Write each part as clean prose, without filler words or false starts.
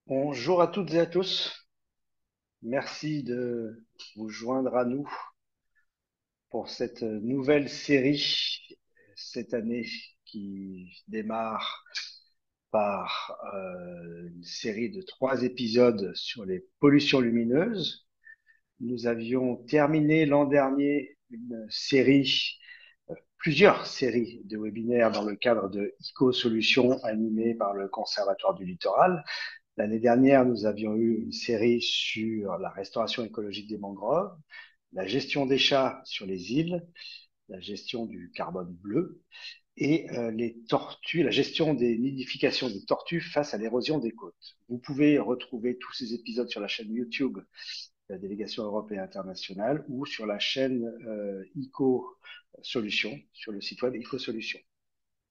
Bonjour à toutes et à tous. Merci de vous joindre à nous pour cette nouvelle série cette année qui démarre par une série de 3 épisodes sur les pollutions lumineuses. Nous avions terminé l'an dernier plusieurs séries de webinaires dans le cadre de ICO-Solutions animées par le Conservatoire du Littoral. L'année dernière, nous avions eu une série sur la restauration écologique des mangroves, la gestion des chats sur les îles, la gestion du carbone bleu et les tortues, la gestion des nidifications des tortues face à l'érosion des côtes. Vous pouvez retrouver tous ces épisodes sur la chaîne YouTube de la délégation européenne internationale ou sur la chaîne ICO Solutions, sur le site web ICO Solutions.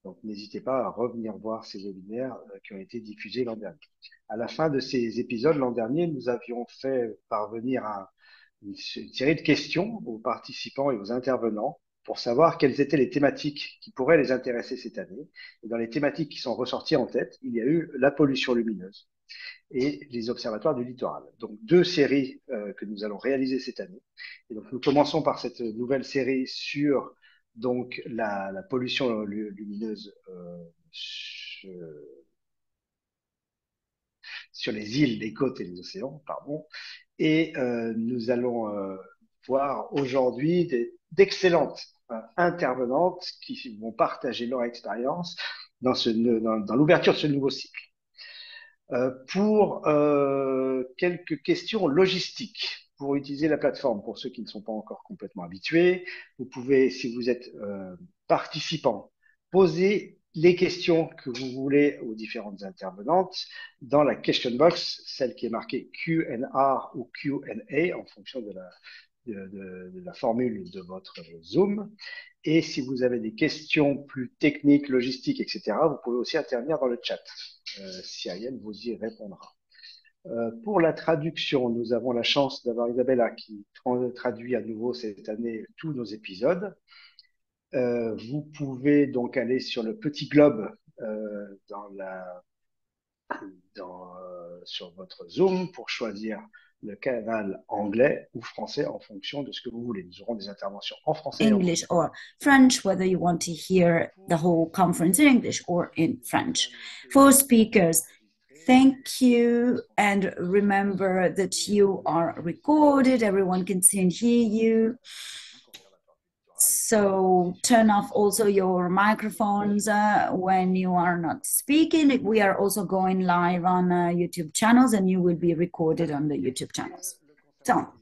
Donc, n'hésitez pas à revenir voir ces webinaires qui ont été diffusés l'an dernier. À la fin de ces épisodes, l'an dernier, nous avions fait parvenir une série de questions aux participants et aux intervenants pour savoir quelles étaient les thématiques qui pourraient les intéresser cette année. Et dans les thématiques qui sont ressorties en tête, il y a eu la pollution lumineuse et les observatoires du littoral. Donc, 2 séries que nous allons réaliser cette année. Et donc, nous commençons par cette nouvelle série sur donc la pollution lumineuse sur les îles, les côtes et les océans, pardon. Et nous allons voir aujourd'hui d'excellentes intervenantes qui vont partager leur expérience dans l'ouverture de ce nouveau cycle. Pour quelques questions logistiques pour utiliser la plateforme, pour ceux qui ne sont pas encore complètement habitués, vous pouvez, si vous êtes participant, poser les questions que vous voulez aux différentes intervenantes dans la question box, celle qui est marquée Q&R ou Q&A en fonction de la formule de votre Zoom. Et si vous avez des questions plus techniques, logistiques, etc., vous pouvez aussi intervenir dans le chat. Cyrielle vous y répondra. Pour la traduction, nous avons la chance d'avoir Isabella qui traduit à nouveau cette année tous nos épisodes. Vous pouvez donc aller sur le petit globe sur votre Zoom pour choisir le canal anglais ou français en fonction de ce que vous voulez. Nous aurons des interventions en français et en English anglais. or French, whether you want to hear the whole conference in English or in French. For speakers, thank you. And remember that you are recorded, everyone can see and hear you. So turn off also your microphones when you are not speaking. We are also going live on YouTube channels and you will be recorded on the YouTube channels. So,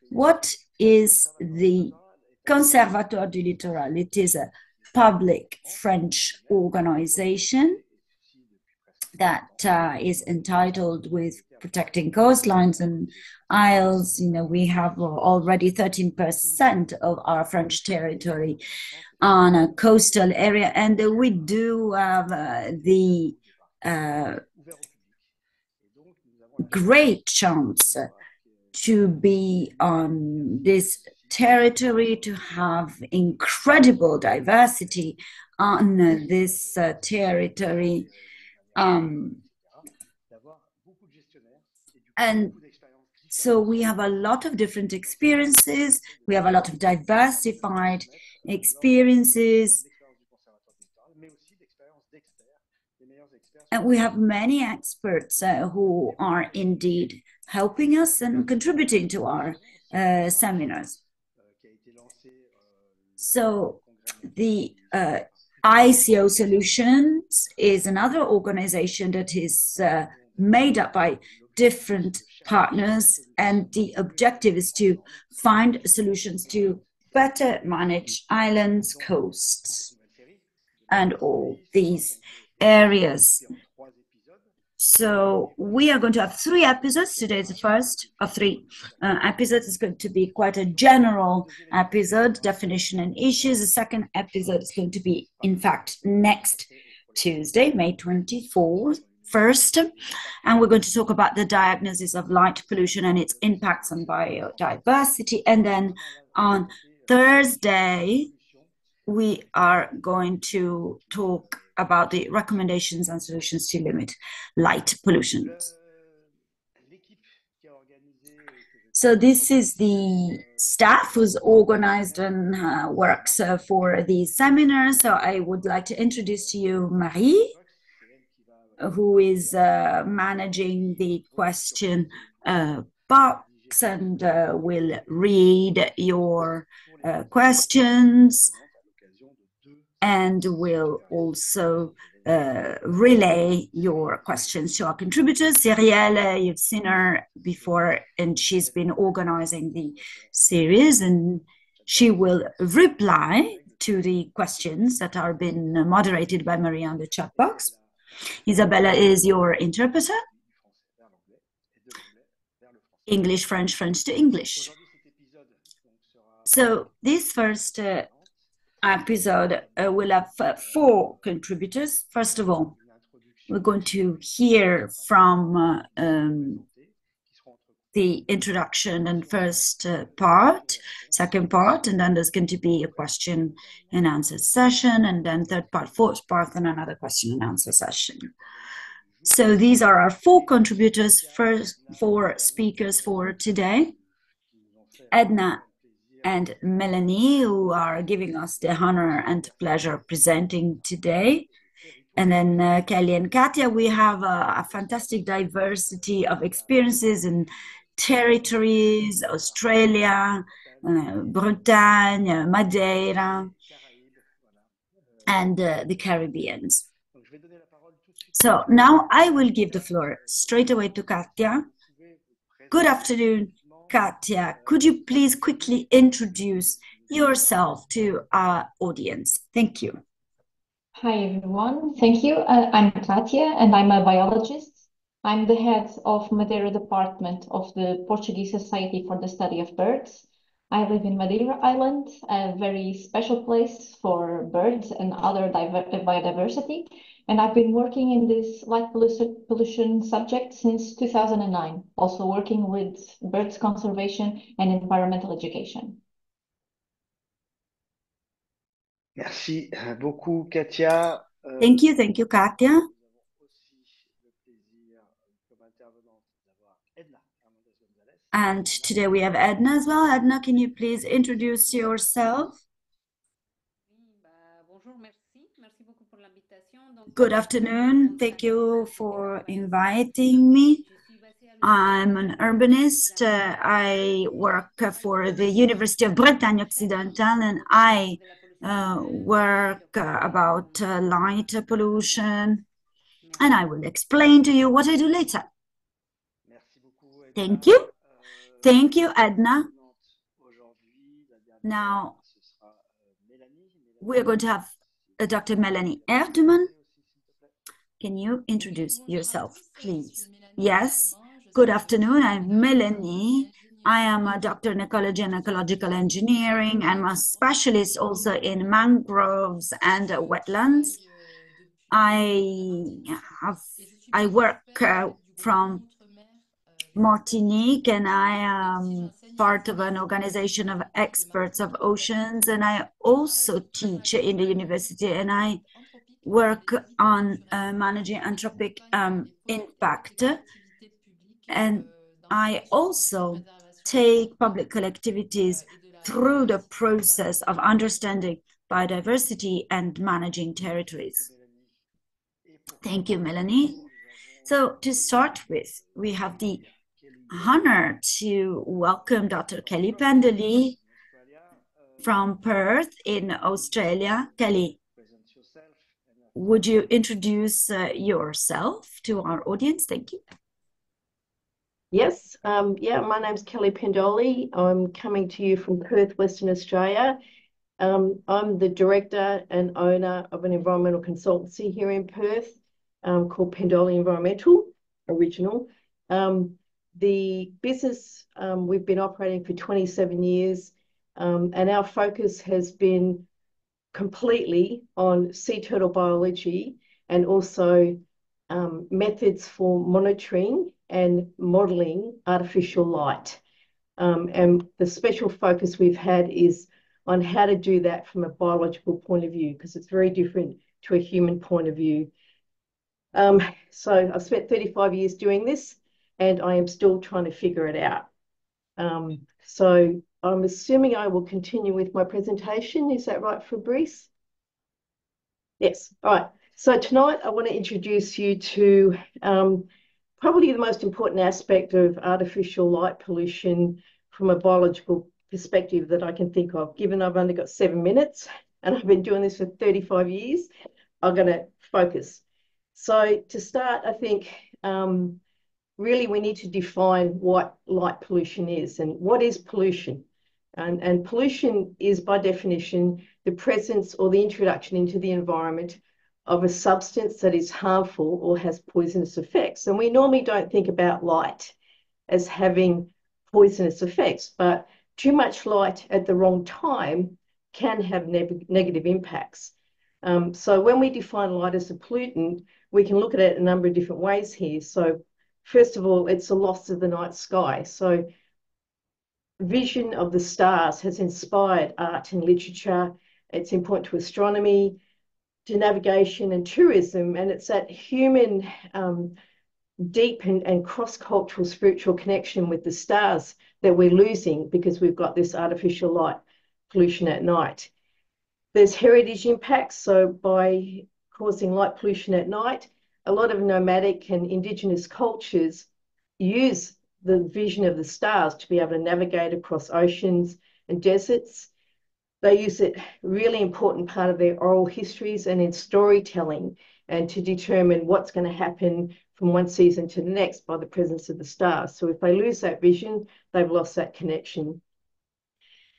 what is the Conservatoire du Littoral? It is a public French organization that is entitled with protecting coastlines and isles. You know, we have already 13% of our French territory on a coastal area, and we do have the great chance to be on this territory, to have incredible diversity on this territory. And so we have a lot of different experiences. We have a lot of diversified experiences. And we have many experts who are indeed helping us and contributing to our seminars. So the ICO Solutions is another organization that is made up by different partners, and the objective is to find solutions to better manage islands, coasts, and all these areas. So we are going to have 3 episodes. Today is the first of 3 episodes. It's going to be quite a general episode, definition and issues. The second episode is going to be, in fact, next Tuesday, May 24th. First, and we're going to talk about the diagnosis of light pollution and its impacts on biodiversity. And then on Thursday, we are going to talk about the recommendations and solutions to limit light pollution. So this is the staff who's organized and works for the seminar. So I would like to introduce to you Marie, who is managing the question box and will read your questions and will also relay your questions to our contributors. Cyrielle, you've seen her before, and she's been organizing the series, and she will reply to the questions that are being moderated by Maria on the chat box. Isabella is your interpreter. English, French, French to English. So this first episode will have 4 contributors. First of all, we're going to hear from the introduction and first part, second part, and then there's going to be a question and answer session, and then third part, fourth part, and another question and answer session. So these are our 4 contributors, first 4 speakers for today. Edna and Melanie, who are giving us the honor and pleasure of presenting today. And then Kelly and Katia, we have a fantastic diversity of experiences in territories, Australia, Bretagne, Madeira, and the Caribbean. So now I will give the floor straight away to Katia. Good afternoon, Katia. Could you please quickly introduce yourself to our audience? Thank you. Hi, everyone. Thank you. I'm Katia, and I'm a biologist. I'm the head of Madeira Department of the Portuguese Society for the Study of Birds. I live in Madeira Island, a very special place for birds and other biodiversity. And I've been working in this light pollution subject since 2009, also working with birds conservation and environmental education. Merci beaucoup, Katia. Thank you, Katia. And today we have Edna as well. Edna, can you please introduce yourself? Good afternoon. Thank you for inviting me. I'm an urbanist. I work for the University of Bretagne Occidentale, and I work about light pollution, and I will explain to you what I do later. Thank you. Thank you, Edna. Now, we're going to have Dr. Melanie Erdeman. Can you introduce yourself, please? Yes. Good afternoon. I'm Melanie. I am a doctor in ecology and ecological engineering. I'm a specialist also in mangroves and wetlands. I work from Martinique, and I am part of an organization of experts of oceans, and I also teach in the university, and I work on managing anthropic impact, and I also take public collectivities through the process of understanding biodiversity and managing territories. Thank you, Melanie. So to start with, we have the honor to welcome Dr. Kelly Pendley from Perth in Australia. Kelly, would you introduce yourself to our audience? Thank you. Yes, my name's Kelly Pendley. I'm coming to you from Perth, Western Australia. I'm the director and owner of an environmental consultancy here in Perth called Pendley Environmental Original. The business, we've been operating for 27 years, and our focus has been completely on sea turtle biology and also methods for monitoring and modelling artificial light. And the special focus we've had is on how to do that from a biological point of view, because it's very different to a human point of view. So I've spent 35 years doing this, and I am still trying to figure it out. So I'm assuming I will continue with my presentation. Is that right, Fabrice? Yes. All right. So tonight I want to introduce you to probably the most important aspect of artificial light pollution from a biological perspective that I can think of. Given I've only got 7 minutes and I've been doing this for 35 years, I'm going to focus. So to start, I think really we need to define what light pollution is and what is pollution. And pollution is, by definition, the presence or the introduction into the environment of a substance that is harmful or has poisonous effects. And we normally don't think about light as having poisonous effects, but too much light at the wrong time can have negative impacts. So when we define light as a pollutant, we can look at it a number of different ways here. So first of all, it's a loss of the night sky. So vision of the stars has inspired art and literature. It's important to astronomy, to navigation and tourism, and it's that human deep and cross-cultural spiritual connection with the stars that we're losing because we've got this artificial light pollution at night. There's heritage impacts. So by causing light pollution at night, a lot of nomadic and indigenous cultures use the vision of the stars to be able to navigate across oceans and deserts. They use it really important part of their oral histories and in storytelling, and to determine what's going to happen from one season to the next by the presence of the stars. So if they lose that vision, they've lost that connection.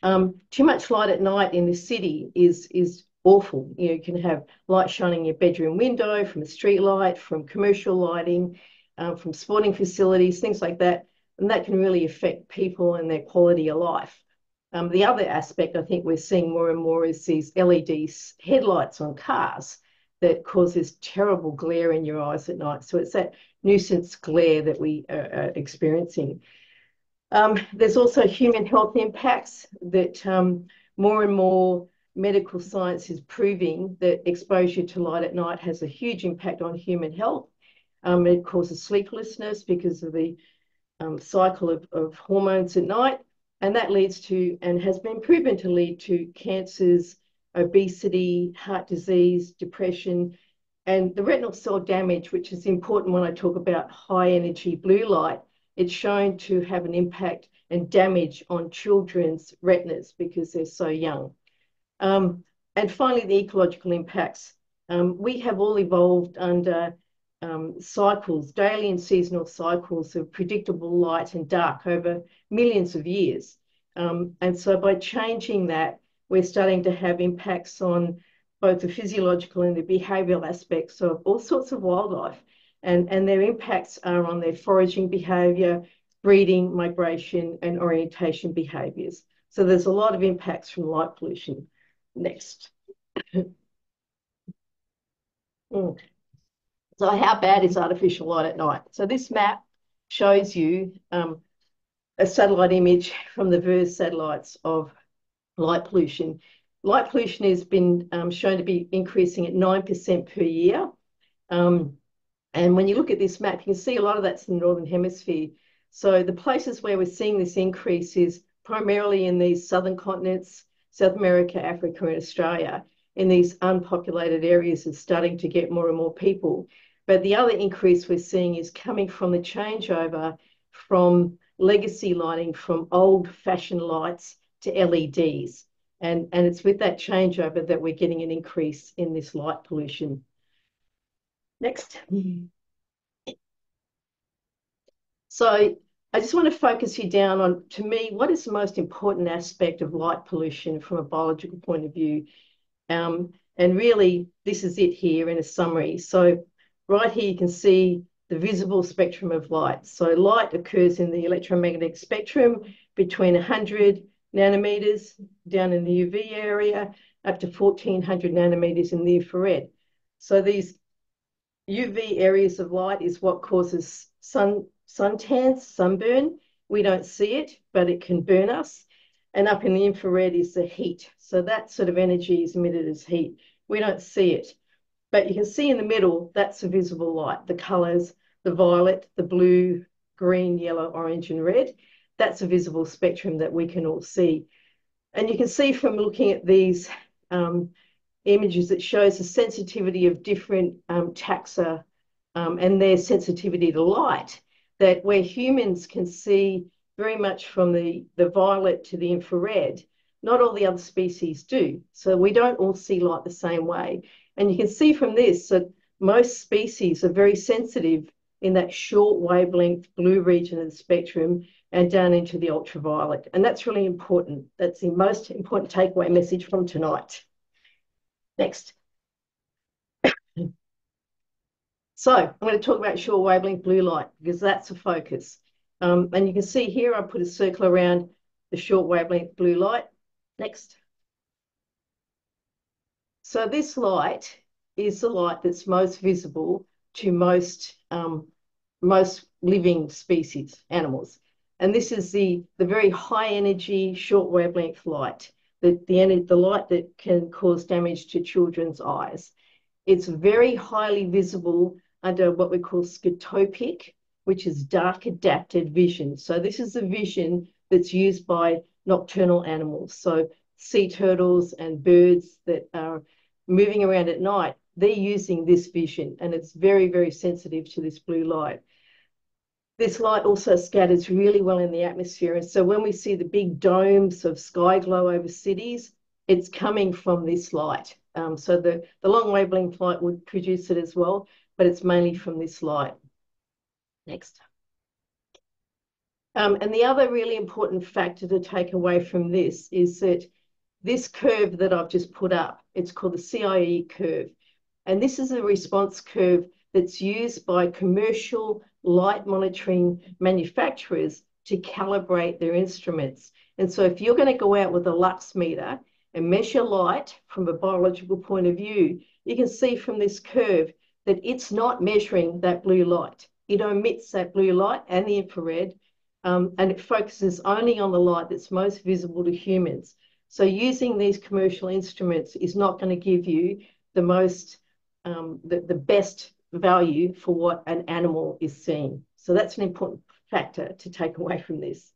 Too much light at night in the city is awful. You can have light shining in your bedroom window, from a street light, from commercial lighting, from sporting facilities, things like that. And that can really affect people and their quality of life. The other aspect I think we're seeing more and more is these LED headlights on cars that causes terrible glare in your eyes at night. So it's that nuisance glare that we are experiencing. There's also human health impacts that more and more medical science is proving that exposure to light at night has a huge impact on human health. It causes sleeplessness because of the cycle of hormones at night, and that leads to, and has been proven to lead to, cancers, obesity, heart disease, depression, and the retinal cell damage, which is important when I talk about high energy blue light. It's shown to have an impact and damage on children's retinas because they're so young. And finally, the ecological impacts. We have all evolved under cycles, daily and seasonal cycles of predictable light and dark over millions of years. And so by changing that, we're starting to have impacts on both the physiological and the behavioural aspects of all sorts of wildlife. And their impacts are on their foraging behaviour, breeding, migration, and orientation behaviours. So there's a lot of impacts from light pollution. Next. So how bad is artificial light at night? So this map shows you a satellite image from the VIRS satellites of light pollution. Light pollution has been shown to be increasing at 9% per year. And when you look at this map, you can see a lot of that's in the Northern Hemisphere. So the places where we're seeing this increase is primarily in these southern continents, South America, Africa, and Australia. In these unpopulated areas, it's starting to get more and more people. But the other increase we're seeing is coming from the changeover from legacy lighting, from old-fashioned lights to LEDs. And it's with that changeover that we're getting an increase in this light pollution. Next. So I just want to focus you down on, to me, what is the most important aspect of light pollution from a biological point of view? And really, this is it here in a summary. So right here, you can see the visible spectrum of light. So light occurs in the electromagnetic spectrum between 100 nanometers down in the UV area up to 1400 nanometers in the infrared. So these UV areas of light is what causes suntans, sunburn. We don't see it, but it can burn us. And up in the infrared is the heat. So that sort of energy is emitted as heat. We don't see it. But you can see in the middle, that's the visible light, the colours, the violet, the blue, green, yellow, orange, and red. that's a visible spectrum that we can all see. And you can see from looking at these images, it shows the sensitivity of different taxa and their sensitivity to light, that where humans can see very much from the violet to the infrared, not all the other species do. So we don't all see light the same way. And you can see from this that most species are very sensitive in that short wavelength blue region of the spectrum and down into the ultraviolet. And that's really important. That's the most important takeaway message from tonight. Next. So I'm going to talk about short wavelength blue light because that's a focus. And you can see here I put a circle around the short wavelength blue light. Next. So this light is the light that's most visible to most living species, animals. And this is the very high energy short wavelength light, the light that can cause damage to children's eyes. It's very highly visible under what we call scotopic, which is dark adapted vision. So this is the vision that's used by nocturnal animals. So sea turtles and birds that are moving around at night, they're using this vision, and it's very, very sensitive to this blue light. This light also scatters really well in the atmosphere. And so when we see the big domes of sky glow over cities, it's coming from this light. So the long wavelength light would produce it as well, but it's mainly from this light. Next. And the other really important factor to take away from this is that this curve that I've just put up, it's called the CIE curve. And this is a response curve that's used by commercial light monitoring manufacturers to calibrate their instruments. And so if you're going to go out with a lux meter and measure light from a biological point of view, you can see from this curve that it's not measuring that blue light. It omits that blue light and the infrared, and it focuses only on the light that's most visible to humans. So using these commercial instruments is not going to give you the most, the best value for what an animal is seeing. So that's an important factor to take away from this.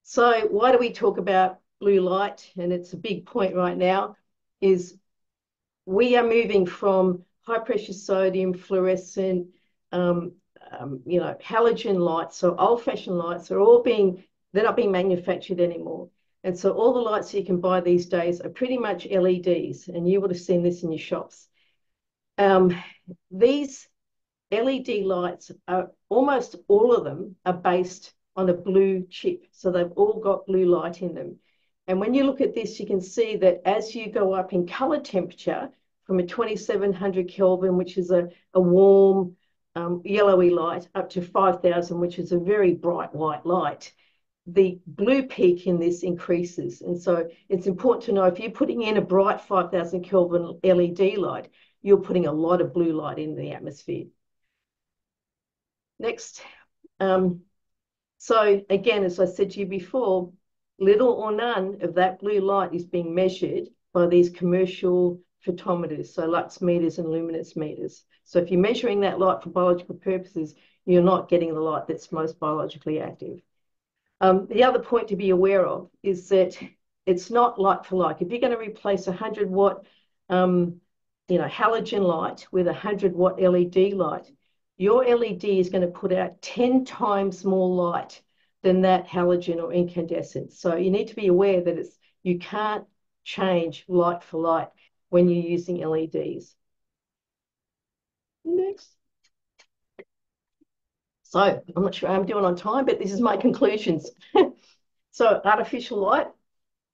So why do we talk about blue light? And it's a big point right now, is we are moving from high pressure sodium, fluorescent, halogen lights. So old fashioned lights are all they're not being manufactured anymore. And so all the lights you can buy these days are pretty much LEDs, and you would have seen this in your shops. These LED lights are, almost all of them are based on a blue chip. So they've all got blue light in them. And when you look at this, you can see that as you go up in color temperature from a 2700 Kelvin, which is a warm yellowy light, up to 5000, which is a very bright white light, the blue peak in this increases. And so it's important to know if you're putting in a bright 5000 Kelvin LED light, you're putting a lot of blue light in the atmosphere. Next. So again, as I said to you before, little or none of that blue light is being measured by these commercial photometers, so lux meters and luminance meters. So if you're measuring that light for biological purposes, you're not getting the light that's most biologically active. The other point to be aware of is that it's not like for like. If you're going to replace 100 watt halogen light with 100 watt LED light, your LED is going to put out 10 times more light than that halogen or incandescent. So you need to be aware that you can't change light for light when you're using LEDs. Next. So I'm not sure how I'm doing on time, but this is my conclusions. So artificial light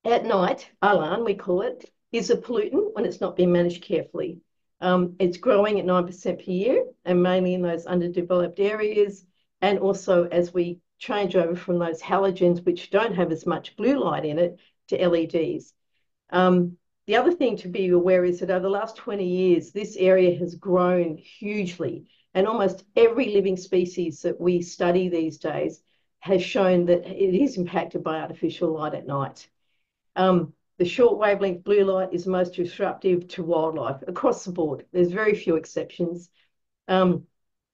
at night, ALAN we call it, is a pollutant when it's not being managed carefully. It's growing at 9% per year, and mainly in those underdeveloped areas, and also as we change over from those halogens, which don't have as much blue light in it, to LEDs. The other thing to be aware is that over the last 20 years, this area has grown hugely, and almost every living species that we study these days has shown that it is impacted by artificial light at night. The short wavelength blue light is most disruptive to wildlife across the board. There's very few exceptions.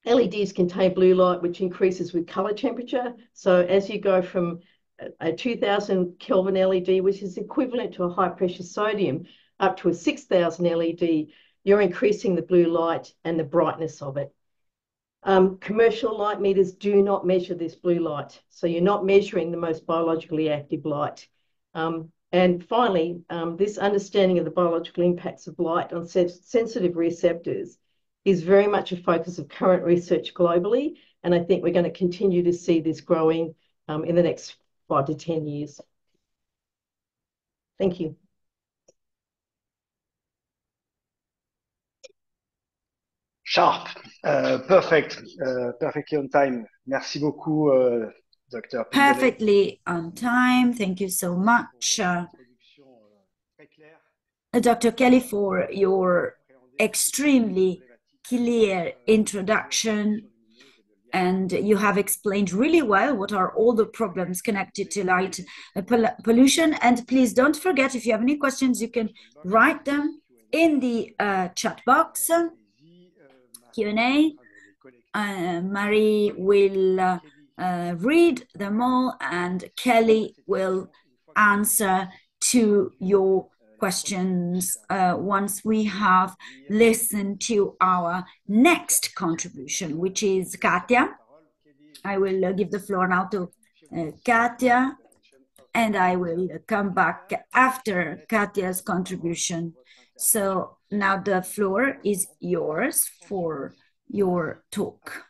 LEDs contain blue light, which increases with color temperature. So as you go from a 2000 Kelvin LED, which is equivalent to a high pressure sodium, up to a 6000 LED, you're increasing the blue light and the brightness of it. Commercial light meters do not measure this blue light. So you're not measuring the most biologically active light. And finally, this understanding of the biological impacts of light on sensitive receptors is very much a focus of current research globally. And I think we're going to continue to see this growing in the next 5 to 10 years. Thank you. Sharp, perfect, perfectly on time. Merci beaucoup, Dr. Pindelet. Perfectly on time. Thank you so much, Dr. Kelly, for your extremely clear introduction. And you have explained really well what are all the problems connected to light pollution. And please don't forget, if you have any questions, you can write them in the chat box. Q&A. Marie will read them all, and Kelly will answer to your questions once we have listened to our next contribution, which is Katia. I will give the floor now to Katia, and I will come back after Katia's contribution. So now the floor is yours for your talk.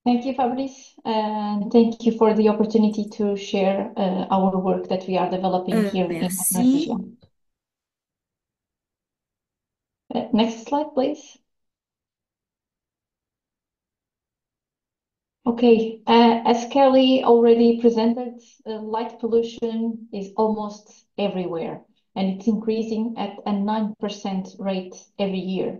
Thank you, Fabrice, and thank you for the opportunity to share our work that we are developing here in Indonesia. Next slide, please. Okay, as Kelly already presented, light pollution is almost everywhere, and it's increasing at a 9% rate every year.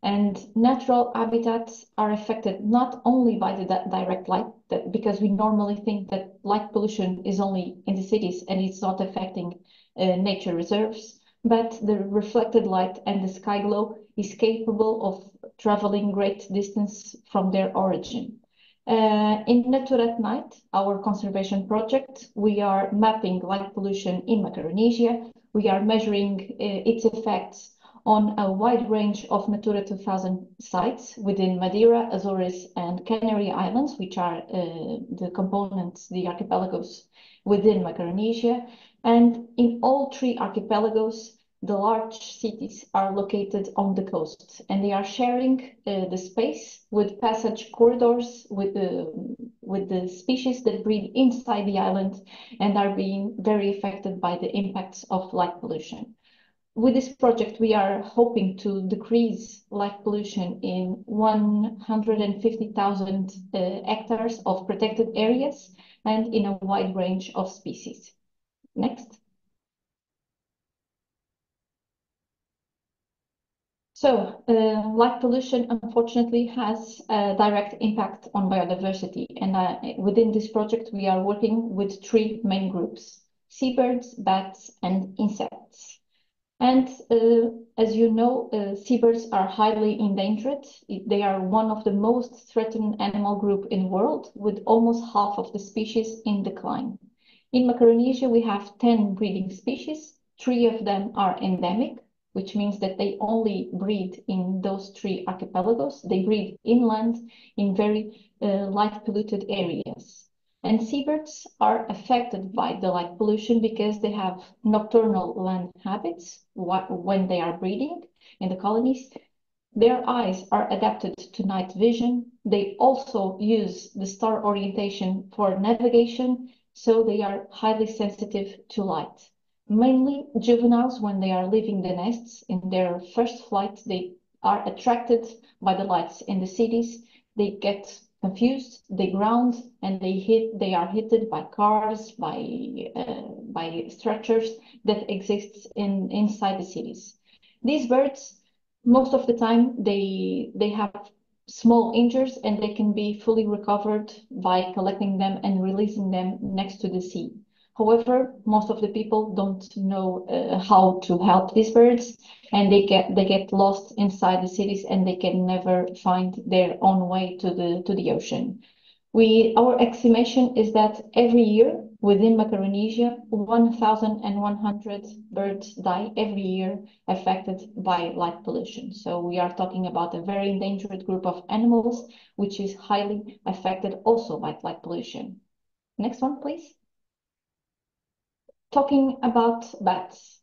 And natural habitats are affected not only by the direct light, because we normally think that light pollution is only in the cities and it's not affecting nature reserves, but the reflected light and the sky glow is capable of traveling great distance from their origin. In Nature at Night, our conservation project, we are mapping light pollution in Macaronesia. We are measuring its effects on a wide range of Natura 2000 sites within Madeira, Azores, and Canary Islands, which are the components, the archipelagos within Macaronesia. And in all 3 archipelagos, the large cities are located on the coast, and they are sharing the space with passage corridors with the species that breed inside the island and are being very affected by the impacts of light pollution. With this project, we are hoping to decrease light pollution in 150,000 hectares of protected areas and in a wide range of species. Next. So, light pollution, unfortunately, has a direct impact on biodiversity. And within this project, we are working with 3 main groups: seabirds, bats, and insects. And as you know, seabirds are highly endangered. They are one of the most threatened animal group in the world, with almost half of the species in decline. In Macaronesia, we have 10 breeding species. 3 of them are endemic, which means that they only breed in those 3 archipelagos. They breed inland in very light polluted areas. And seabirds are affected by the light pollution because they have nocturnal land habits when they are breeding in the colonies. Their eyes are adapted to night vision. They also use the star orientation for navigation, so they are highly sensitive to light. Mainly juveniles, when they are leaving the nests in their first flight, they are attracted by the lights in the cities. They get confused, they ground, and they are hit by cars, by structures that exist inside the cities. These birds, most of the time, they have small injuries, and they can be fully recovered by collecting them and releasing them next to the sea. However, most of the people don't know how to help these birds, and they get lost inside the cities, and they can never find their own way to the ocean. Our estimation is that every year within Macaronesia, 1,100 birds die every year affected by light pollution. So we are talking about a very endangered group of animals, which is highly affected also by light pollution. Next one, please. Talking about bats.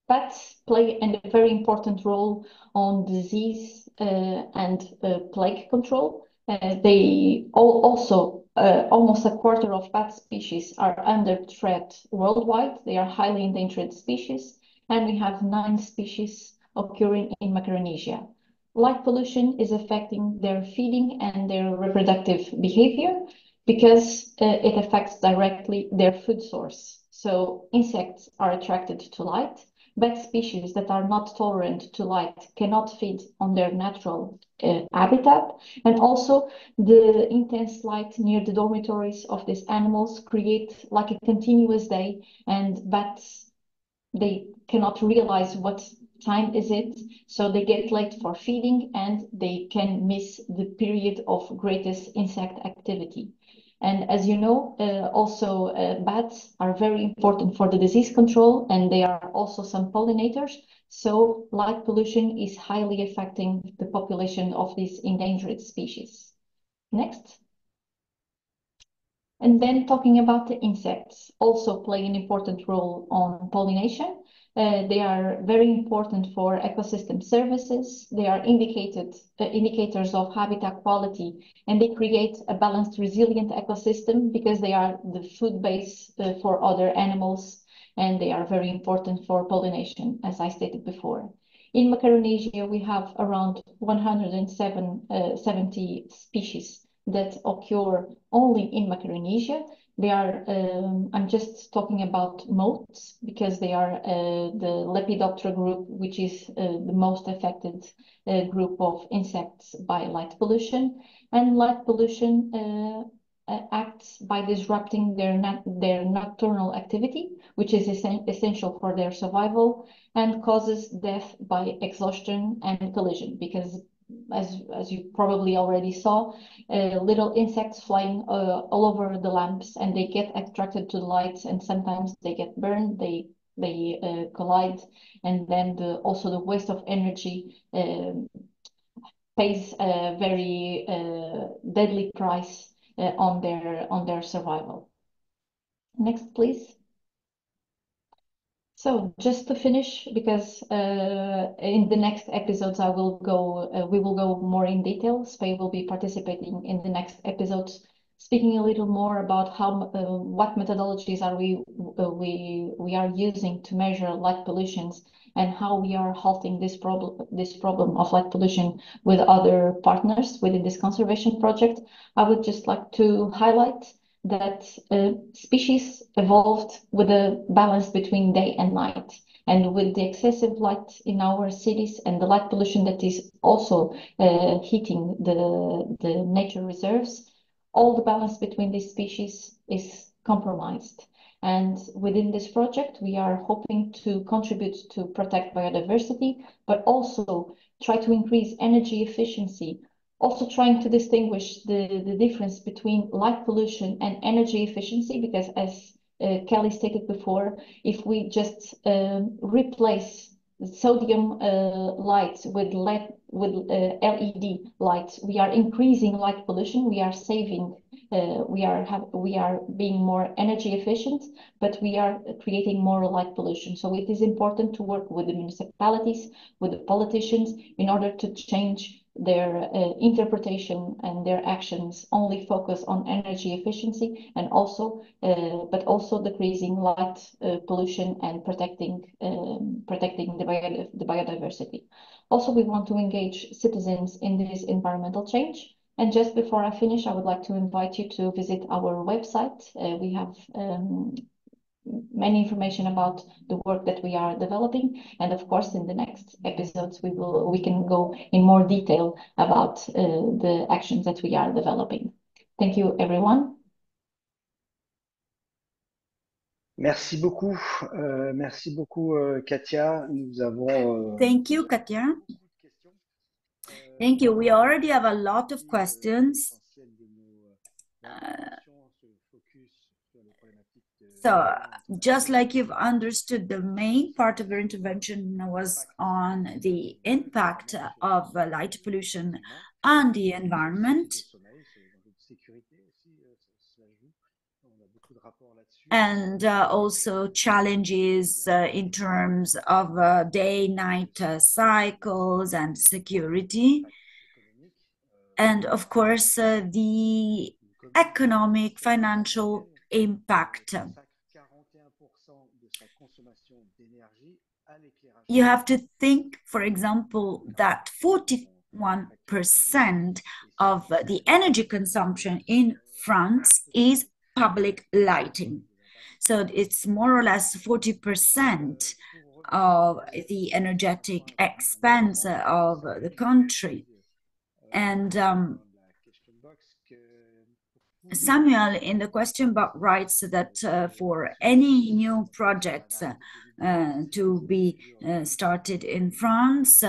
Bats play a very important role on disease and plague control. They also, almost a quarter of bat species are under threat worldwide. They are highly endangered species, and we have 9 species occurring in Macaronesia. Light pollution is affecting their feeding and their reproductive behavior because it affects directly their food source. So insects are attracted to light. Bat species that are not tolerant to light cannot feed on their natural habitat. And also the intense light near the dormitories of these animals create like a continuous day, and bats, they cannot realize what time is it, so they get late for feeding and they can miss the period of greatest insect activity. And as you know, also bats are very important for the disease control, and they are also some pollinators. So light pollution is highly affecting the population of these endangered species. Next. And then talking about the insects, also play an important role on pollination. They are very important for ecosystem services. They are indicators of habitat quality, and they create a balanced, resilient ecosystem because they are the food base for other animals, and they are very important for pollination, as I stated before. In Macaronesia, we have around 170 species that occur only in Macaronesia. They are, I'm just talking about moths because they are the Lepidoptera group, which is the most affected group of insects by light pollution. And light pollution acts by disrupting their nocturnal activity, which is essential for their survival, and causes death by exhaustion and collision because as you probably already saw, little insects flying all over the lamps, and they get attracted to the lights, and sometimes they get burned, they collide, and then also the waste of energy pays a very deadly price on their survival. Next, please. So just to finish, because in the next episodes we will go more in detail. Spey will be participating in the next episodes, speaking a little more about how what methodologies are we are using to measure light pollutions and how we are halting this problem of light pollution with other partners within this conservation project. I would just like to highlight that species evolved with a balance between day and night. And with the excessive light in our cities and the light pollution that is also hitting the nature reserves, all the balance between these species is compromised. And within this project, we are hoping to contribute to protect biodiversity, but also try to increase energy efficiency, also trying to distinguish the difference between light pollution and energy efficiency, because as Kelly stated before, if we just replace sodium lights with LED lights, we are increasing light pollution, we are saving, we are being more energy efficient, but we are creating more light pollution. So it is important to work with the municipalities, with the politicians, in order to change their interpretation and their actions only focus on energy efficiency and also but also decreasing light pollution and protecting the biodiversity. Also, we want to engage citizens in this environmental change. And just before I finish, I would like to invite you to visit our website. We have many information about the work that we are developing, and of course in the next episodes we can go in more detail about the actions that we are developing. Thank you, everyone. Merci beaucoup, Katia. Nous avons Thank you, Katya. Thank you. We already have a lot of questions. So just like you've understood, the main part of your intervention was on the impact of light pollution on the environment. And also challenges in terms of day-night cycles and security. And of course, the economic, financial impact. You have to think, for example, that 41% of the energy consumption in France is public lighting. So it's more or less 40% of the energetic expense of the country. And Samuel in the question box writes that for any new projects to be started in France,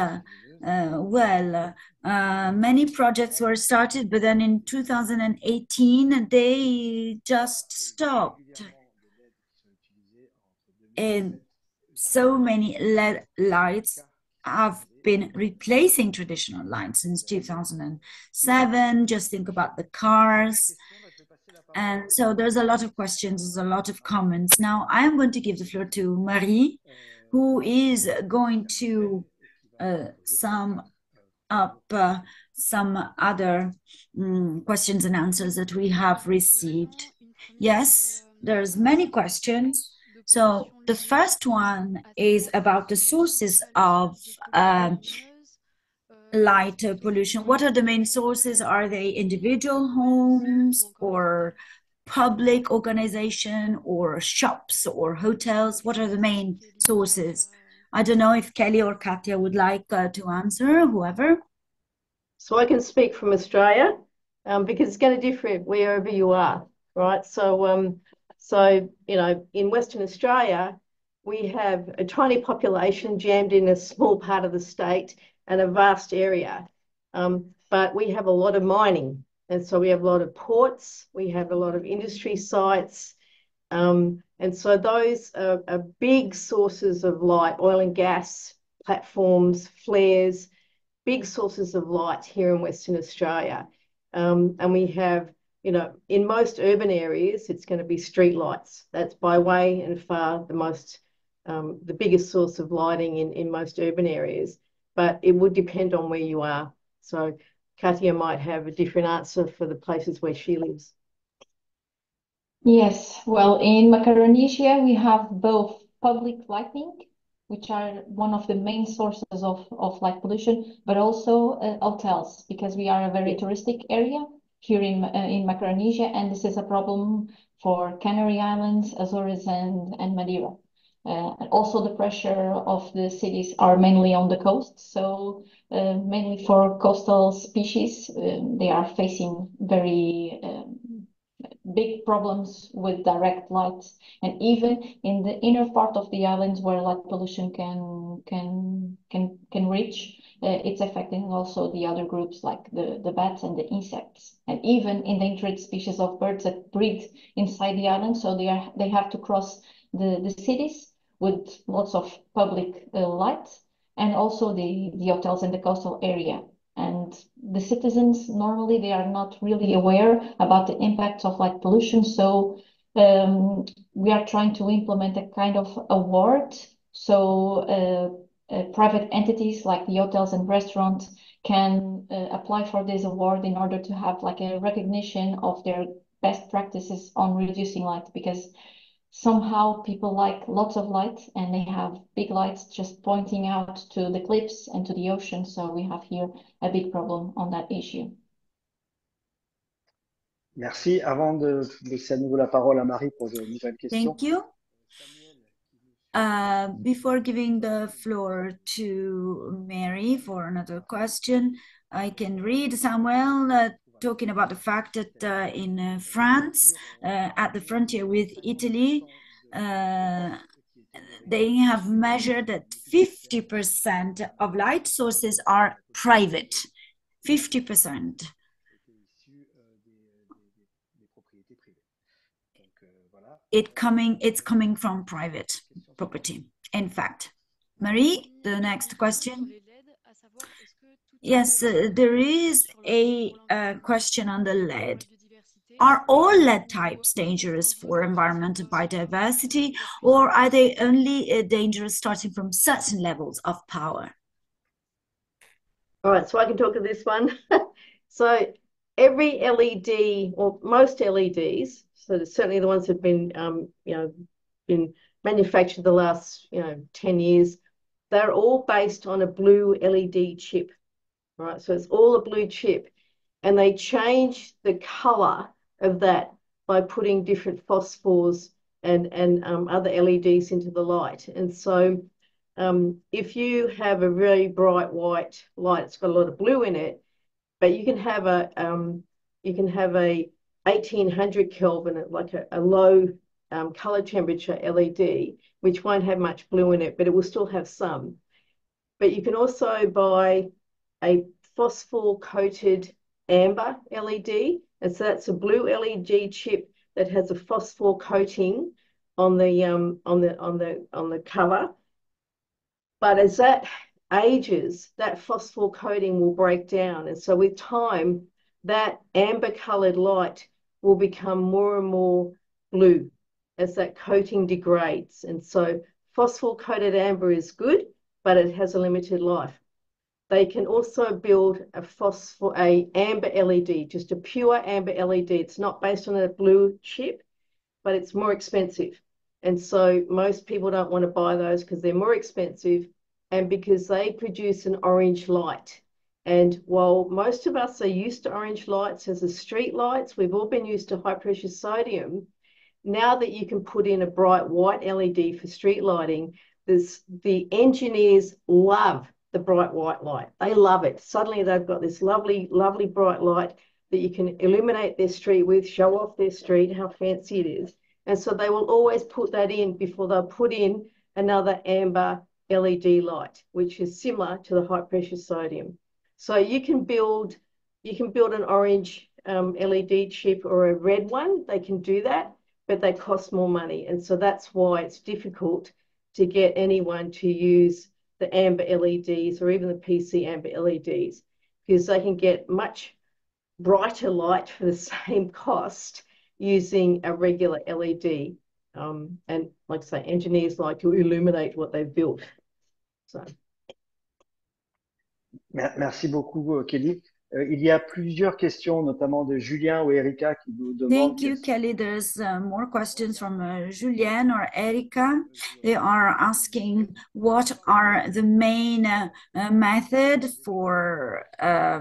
many projects were started, but then in 2018 they just stopped. And so many LED lights have been replacing traditional lights since 2007. Just think about the cars. And so there's a lot of questions, there's a lot of comments. Now I'm going to give the floor to Marie, who is going to sum up some other questions and answers that we have received. Yes, there's many questions. So the first one is about the sources of light pollution. What are the main sources? Are they individual homes or public organization or shops or hotels? What are the main sources? I don't know if Kelly or Katya would like to answer, whoever. So I can speak from Australia because it's going to differ wherever you are, right? So you know, in Western Australia, we have a tiny population jammed in a small part of the state and a vast area. But we have a lot of mining. And so we have a lot of ports, we have a lot of industry sites. And so those are big sources of light, oil and gas platforms, flares, big sources of light here in Western Australia. And we have, you know, in most urban areas, it's going to be street lights. That's by way and far the biggest source of lighting in most urban areas. But it would depend on where you are. So Katia might have a different answer for the places where she lives. Yes, well, in Micronesia, we have both public lighting, which are one of the main sources of light pollution, but also hotels, because we are a very touristic area here in Micronesia, and this is a problem for Canary Islands, Azores, and Madeira. And also the pressure of the cities are mainly on the coast, so mainly for coastal species, they are facing very big problems with direct lights, and even in the inner part of the islands where light pollution can reach, it's affecting also the other groups like the bats and the insects, and even endangered species of birds that breed inside the island. So they have to cross the cities with lots of public lights, and also the hotels in the coastal area. And the citizens, normally, they are not really aware about the impacts of light pollution. So we are trying to implement a kind of award. So private entities like the hotels and restaurants can apply for this award in order to have like a recognition of their best practices on reducing light, because somehow people like lots of light and they have big lights just pointing out to the cliffs and to the ocean. So we have here a big problem on that issue. Merci. Avant de laisser à nouveau la parole à Marie pour de nouvelles questions. Thank you. Before giving the floor to Mary for another question, I can read Samuel talking about the fact that in France, at the frontier with Italy, they have measured that 50% of light sources are private. 50%. It's coming from private property, in fact. Marie, the next question. Yes, there is a question on the lead. Are all lead types dangerous for environmental biodiversity, or are they only dangerous starting from certain levels of power? All right, so I can talk to this one. So every LED, or most LEDs, so certainly the ones that have been, been manufactured the last, 10 years, they're all based on a blue LED chip, right? So it's all a blue chip, and they change the color of that by putting different phosphors and other LEDs into the light. And so if you have a very bright white light, it's got a lot of blue in it, but you can have a 1800 Kelvin, like a low color temperature LED, which won't have much blue in it, but it will still have some. But you can also buy a phosphor coated amber LED, and so that's a blue LED chip that has a phosphor coating on the cover. But as that ages, that phosphor coating will break down, and so with time, that amber colored light will become more and more blue as that coating degrades. And so phosphor coated amber is good, but it has a limited life. They can also build a amber LED, just a pure amber LED. It's not based on a blue chip, but it's more expensive. And so most people don't want to buy those because they're more expensive and because they produce an orange light. And while most of us are used to orange lights as the street lights, we've all been used to high pressure sodium. Now that you can put in a bright white LED for street lighting, the engineers love the bright white light. They love it. Suddenly they've got this lovely, lovely bright light that you can illuminate their street with, show off their street, how fancy it is. And so they will always put that in before they'll put in another amber LED light, which is similar to the high pressure sodium. So you can build an orange LED chip or a red one. They can do that, but they cost more money. And so that's why it's difficult to get anyone to use the amber LEDs or even the PC amber LEDs, because they can get much brighter light for the same cost using a regular LED. And like I say, engineers like to illuminate what they've built. So. Merci beaucoup, Kelly. Il y a plusieurs questions, notamment de Julien ou Erika qui nous demandent. Thank you, Kelly. There's more questions from Julien or Erika. They are asking what are the main method for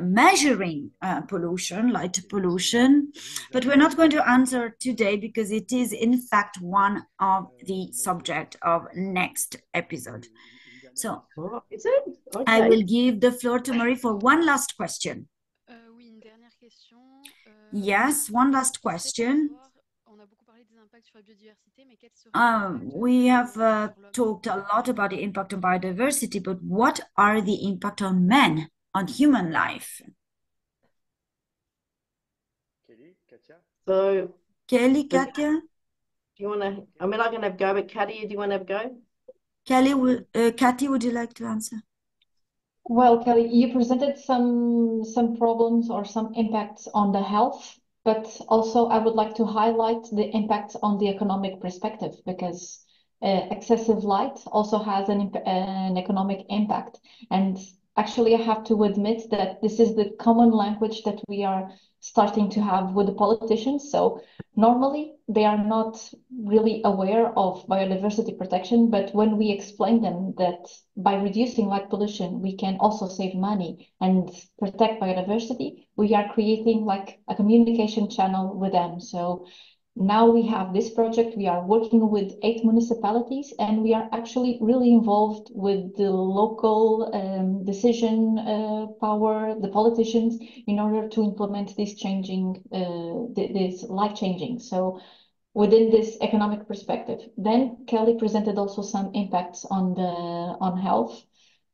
measuring pollution, light pollution. But we're not going to answer today because it is in fact one of the subject of next episode. So is it? Okay. I will give the floor to Marie for one last question. Yes, one last question. We have talked a lot about the impact on biodiversity, but what are the impact on men, on human life? Kelly, Katia? So, Kelly, Katia? Do you want to, I mean, I can have a go, but Katia, do you want to have a go? Kelly, Katia, would you like to answer? Well, Kelly, you presented some problems or some impacts on the health, but also I would like to highlight the impacts on the economic perspective, because excessive light also has an economic impact. And actually, I have to admit that this is the common language that we are starting to have with the politicians. So normally they are not really aware of biodiversity protection, but when we explain them that by reducing light pollution, we can also save money and protect biodiversity, we are creating like a communication channel with them. So now we have this project. We are working with 8 municipalities, and we are actually really involved with the local decision power, the politicians, in order to implement this changing, this life changing. So within this economic perspective. Then Kelly presented also some impacts on health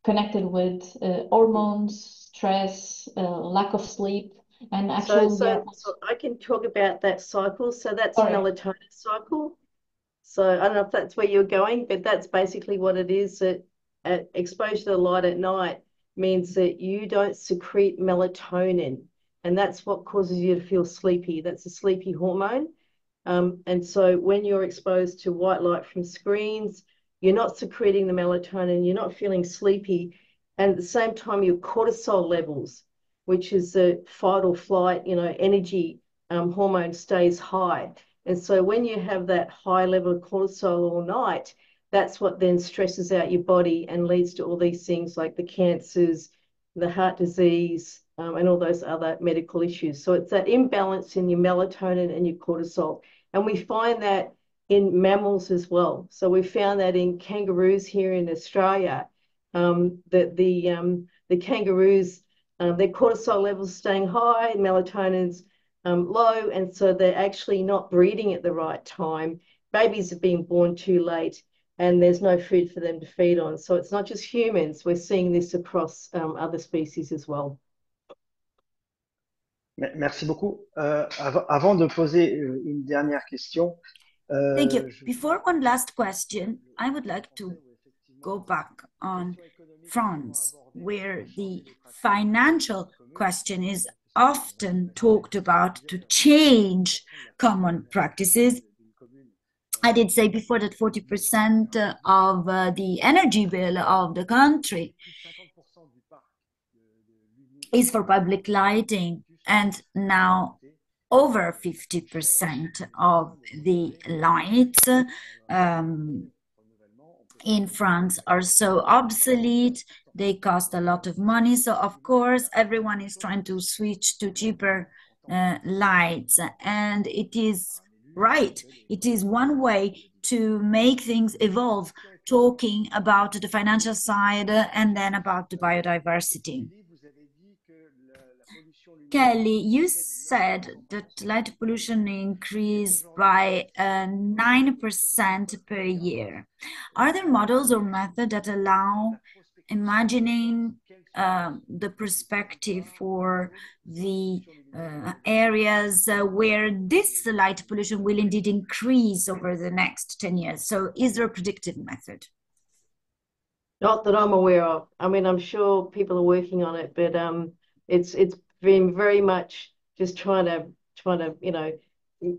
connected with hormones, stress, lack of sleep, and actually So I can talk about that cycle. So that's Sorry. melatonin cycle. So I don't know if that's where you're going, but that's basically what it is. That exposure to the light at night means that you don't secrete melatonin, and that's what causes you to feel sleepy. That's a sleepy hormone. And so when you're exposed to white light from screens, you're not secreting the melatonin, you're not feeling sleepy. And at the same time, your cortisol levels, which is the fight or flight, energy hormone, stays high. And so when you have that high level of cortisol all night, that's what then stresses out your body and leads to all these things like the cancers, the heart disease, and all those other medical issues. So it's that imbalance in your melatonin and your cortisol. And we find that in mammals as well. So we found that in kangaroos here in Australia, that the kangaroos, their cortisol levels staying high, melatonin's low, and so they're actually not breeding at the right time. Babies are being born too late, and there's no food for them to feed on. So it's not just humans, we're seeing this across other species as well. Merci beaucoup. Avant de poser une dernière question, Thank you. Before one last question, I would like to go back on France, where the financial question is often talked about to change common practices. I did say before that 40% of the energy bill of the country is for public lighting, and now over 50% of the lights in France are so obsolete, they cost a lot of money. So of course, everyone is trying to switch to cheaper lights, and it is right. It is one way to make things evolve, talking about the financial side and then about the biodiversity. Kelly, you said that light pollution increased by 9% per year. Are there models or methods that allow imagining the perspective for the areas where this light pollution will indeed increase over the next 10 years? So is there a predictive method? Not that I'm aware of. I mean, I'm sure people are working on it, but it's been very much just trying to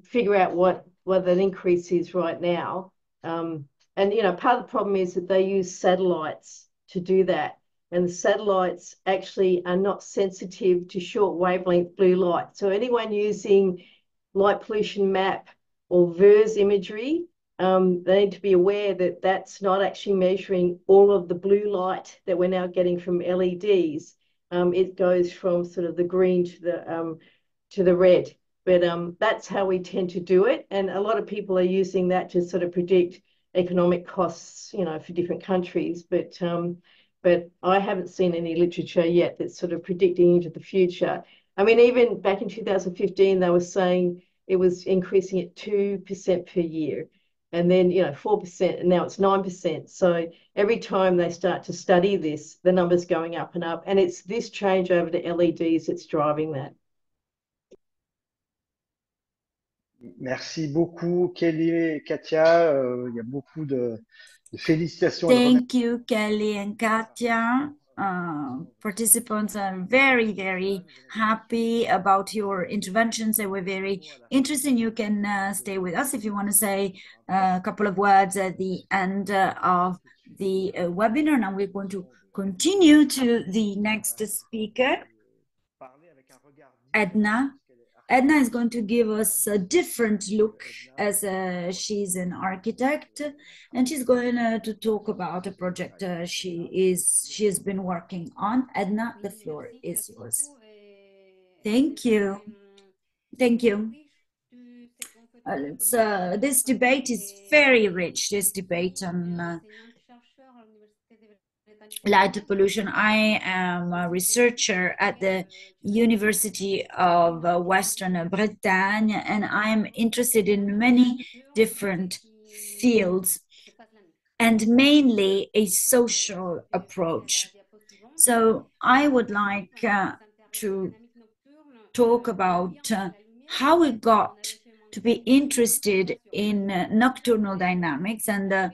figure out what that increase is right now. And part of the problem is that they use satellites to do that, and the satellites actually are not sensitive to short wavelength blue light. So anyone using light pollution map or VERS imagery, they need to be aware that that's not actually measuring all of the blue light that we're now getting from LEDs. It goes from sort of the green to the red, but that's how we tend to do it. And a lot of people are using that to sort of predict economic costs, for different countries. But I haven't seen any literature yet that's sort of predicting into the future. I mean, even back in 2015, they were saying it was increasing at 2% per year. And then 4%, and now it's 9%. So every time they start to study this, the number's going up and up, and it's this change over to LEDs that's driving that. Merci beaucoup, Kelly et Katia. Il y a beaucoup de félicitations. Thank you, Kelly and Katia. Participants are very, very happy about your interventions. They were very interesting. You can stay with us if you want to say a couple of words at the end of the webinar. Now we're going to continue to the next speaker, Edna. Edna is going to give us a different look, as she's an architect, and she's going to talk about a project she has been working on. Edna, the floor is yours. Thank you. Thank you. This debate is very rich, this debate on light pollution. I am a researcher at the University of Western Bretagne, and I'm interested in many different fields and mainly a social approach. So I would like to talk about how we got to be interested in nocturnal dynamics and the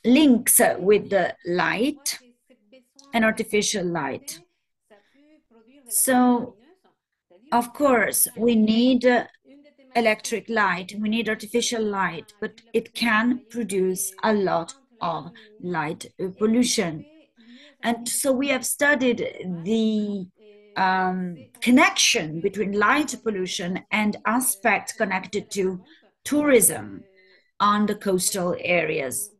links with the light and artificial light. So, of course, we need electric light, we need artificial light, but it can produce a lot of light pollution. And so we have studied the connection between light pollution and aspects connected to tourism on the coastal areas.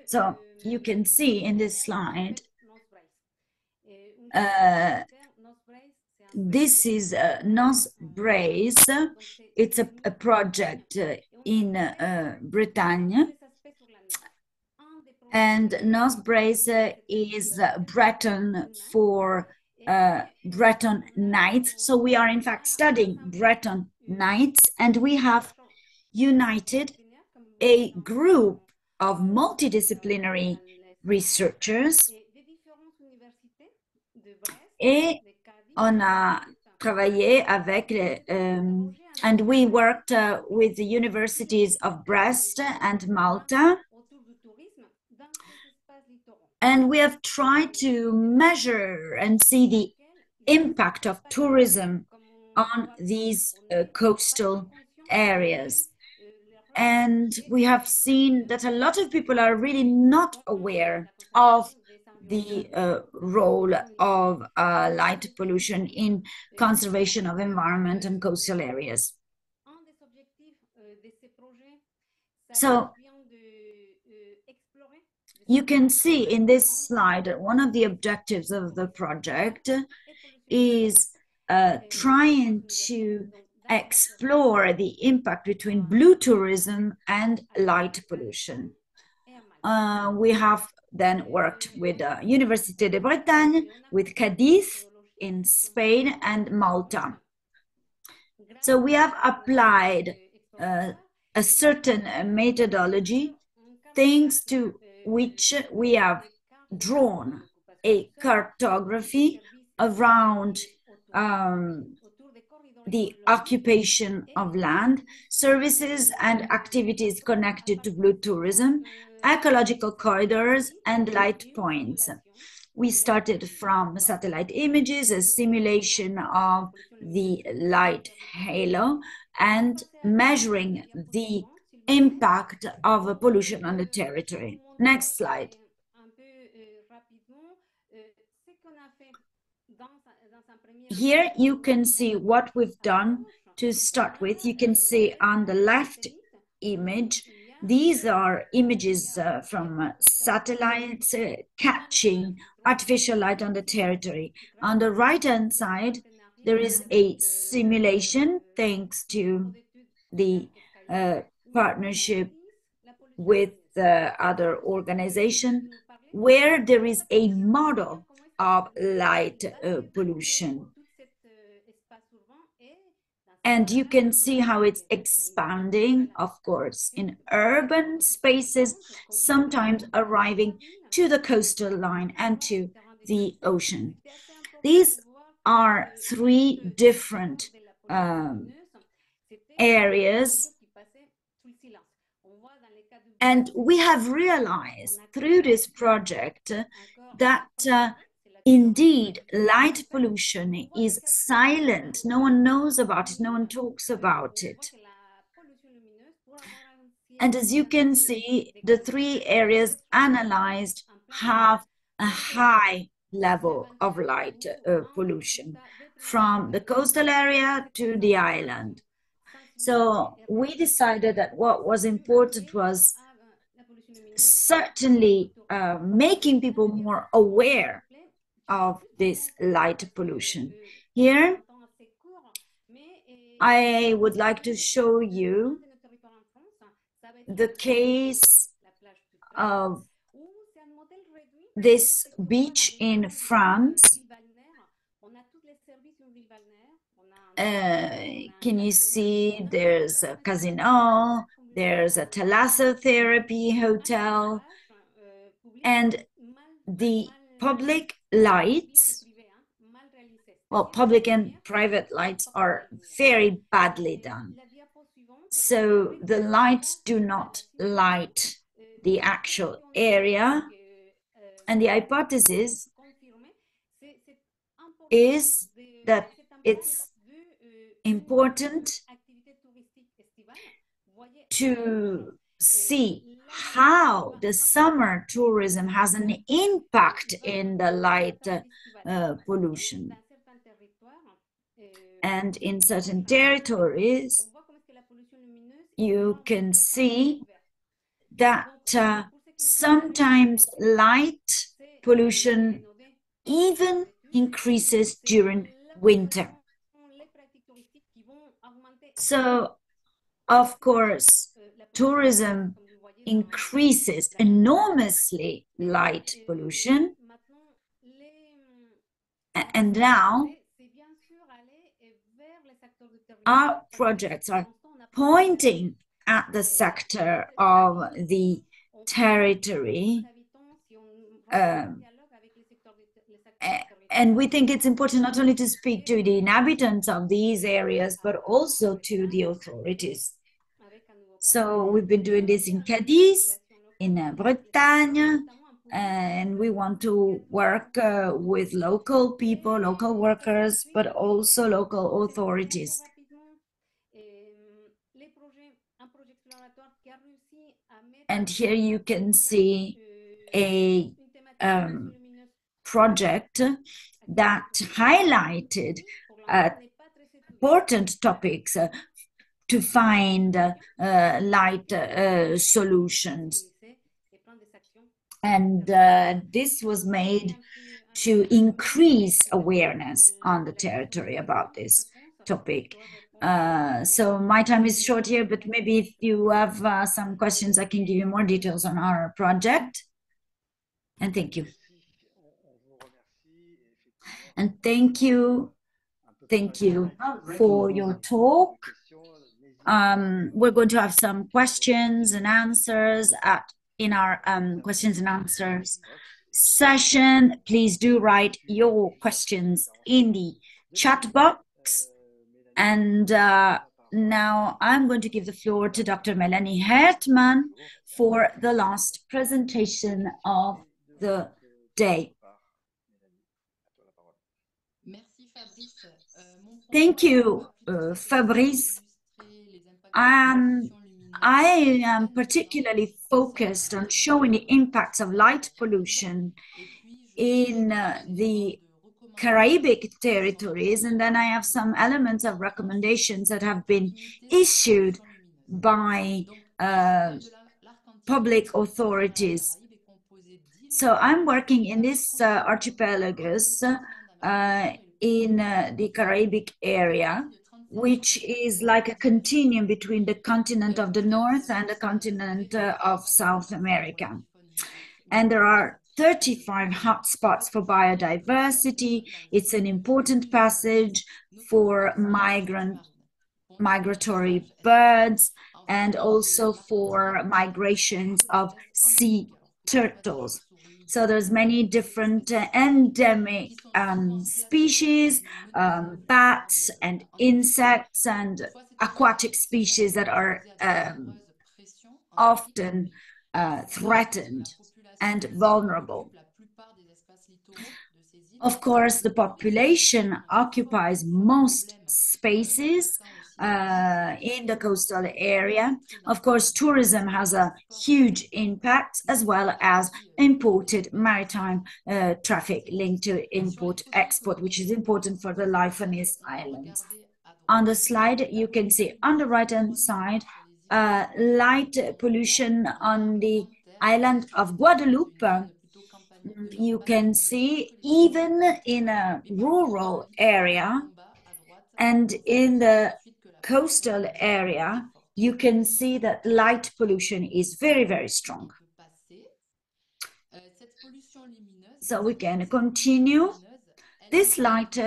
So you can see in this slide, this is Nos Brace. It's a project in Bretagne. And Nos Brace is Breton for Breton Nights. So we are in fact studying Breton Nights, and we have united a group of multidisciplinary researchers, et on a travaillé avec and we worked with the universities of Brest and Malta, and we have tried to measure and see the impact of tourism on these coastal areas. And we have seen that a lot of people are really not aware of the role of light pollution in conservation of environment and coastal areas. So you can see in this slide that one of the objectives of the project is trying to explore the impact between blue tourism and light pollution. We have then worked with Université de Bretagne, with Cadiz in Spain, and Malta. So we have applied a certain methodology, thanks to which we have drawn a cartography around the occupation of land, services and activities connected to blue tourism, ecological corridors, and light points. We started from satellite images, a simulation of the light halo, and measuring the impact of pollution on the territory. Next slide. Here you can see what we've done to start with. You can see on the left image, these are images from satellites catching artificial light on the territory. On the right-hand side, there is a simulation thanks to the partnership with other organization, where there is a model of light pollution. And you can see how it's expanding, of course, in urban spaces, sometimes arriving to the coastal line and to the ocean. These are three different areas. And we have realized through this project that indeed, light pollution is silent. No one knows about it. No one talks about it. And as you can see, the three areas analyzed have a high level of light pollution, from the coastal area to the island. So we decided that what was important was certainly making people more aware of this light pollution. Here, I would like to show you the case of this beach in France. Can you see there's a casino, there's a thalassotherapy hotel, and the public lights, well, public and private lights are very badly done. So the lights do not light the actual area. And the hypothesis is that it's important to see how the summer tourism has an impact in the light pollution. And in certain territories, you can see that sometimes light pollution even increases during winter. So, of course, tourism increases enormously light pollution. And now our projects are pointing at the sector of the territory. And we think it's important not only to speak to the inhabitants of these areas, but also to the authorities. So we've been doing this in Cadiz, in Bretagne, and we want to work with local people, local workers, but also local authorities. And here you can see a project that highlighted important topics to find light solutions. And this was made to increase awareness on the territory about this topic. So my time is short here, but maybe if you have some questions, I can give you more details on our project. And thank you. And thank you for your talk. We're going to have some questions and answers in our questions and answers session. Please do write your questions in the chat box. And now I'm going to give the floor to Dr. Melanie Hertman for the last presentation of the day. Thank you, Fabrice. I am particularly focused on showing the impacts of light pollution in the Caribbean territories, and then I have some elements of recommendations that have been issued by public authorities. So I'm working in this archipelagos in the Caribbean area, which is like a continuum between the continent of the North and the continent of South America. And there are 35 hotspots for biodiversity. It's an important passage for migratory birds and also for migrations of sea turtles. So there's many different endemic species, bats and insects and aquatic species that are often threatened and vulnerable. Of course, the population occupies most spaces in the coastal area. Of course, tourism has a huge impact, as well as imported maritime traffic linked to import-export, which is important for the life on these islands. On the slide, you can see on the right-hand side, light pollution on the island of Guadeloupe. You can see even in a rural area and in the coastal area, you can see that light pollution is very, very strong. So we can continue. This light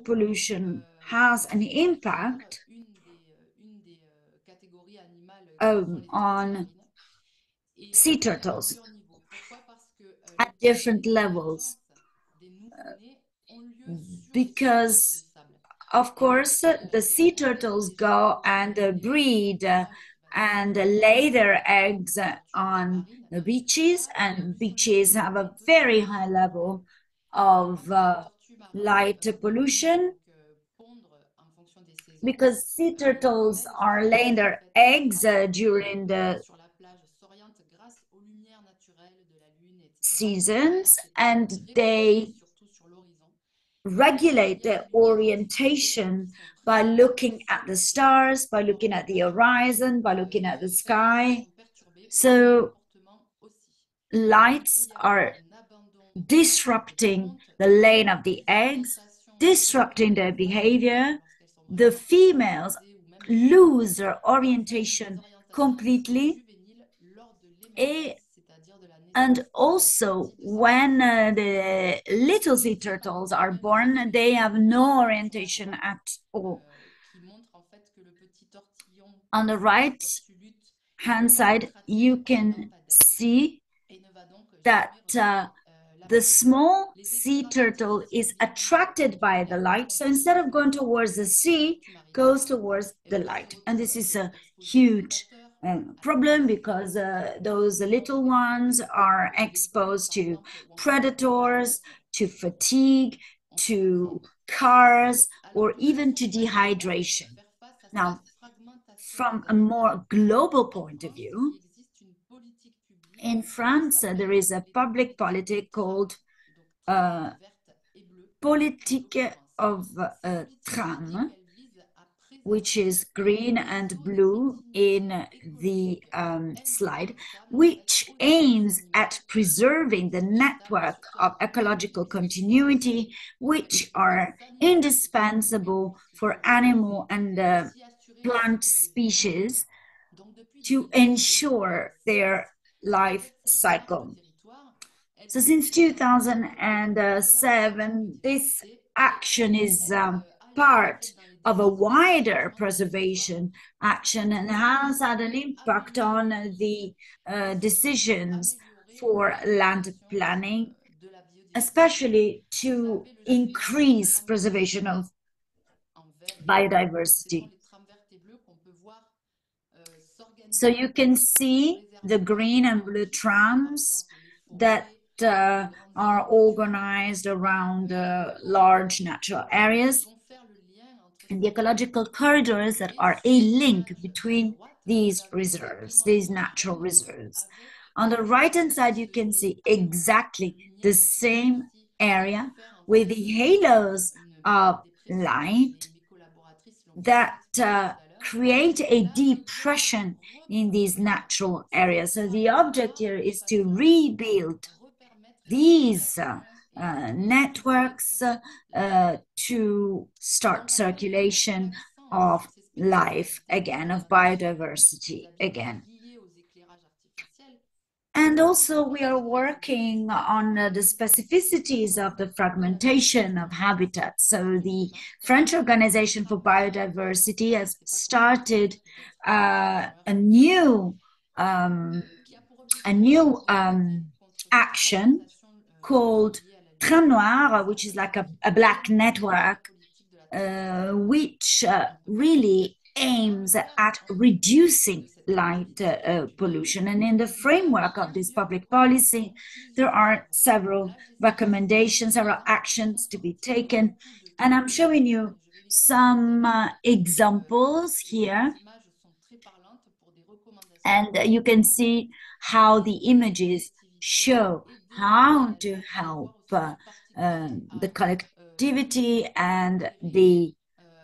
pollution has an impact on sea turtles at different levels, because of course the sea turtles go and breed and lay their eggs on the beaches, and beaches have a very high level of light pollution, because sea turtles are laying their eggs during the seasons, and they regulate their orientation by looking at the stars, by looking at the horizon, by looking at the sky. So lights are disrupting the laying of the eggs, disrupting their behavior. The females lose their orientation completely. And also, when the little sea turtles are born, they have no orientation at all. On the right hand side, you can see that the small sea turtle is attracted by the light. So instead of going towards the sea, goes towards the light. And this is a huge problem, because those little ones are exposed to predators, to fatigue, to cars, or even to dehydration. Now, from a more global point of view, in France, there is a public politic called Politique of Tram, which is green and blue in the slide, which aims at preserving the network of ecological continuity, which are indispensable for animal and plant species to ensure their life cycle. So since 2007, this action is part of a wider preservation action and has had an impact on the decisions for land planning, especially to increase preservation of biodiversity. So you can see the green and blue trams that are organized around large natural areas, and the ecological corridors that are a link between these reserves, these natural reserves. On the right-hand side, you can see exactly the same area with the halos of light that create a depression in these natural areas. So the object here is to rebuild these networks to start circulation of life again, of biodiversity again. And also we are working on the specificities of the fragmentation of habitats. So the French Organization for Biodiversity has started a new action called Tram Noir, which is like a black network, which really aims at reducing light pollution. And in the framework of this public policy, there are several recommendations, several actions to be taken. And I'm showing you some examples here. And you can see how the images show how to help the collectivity and the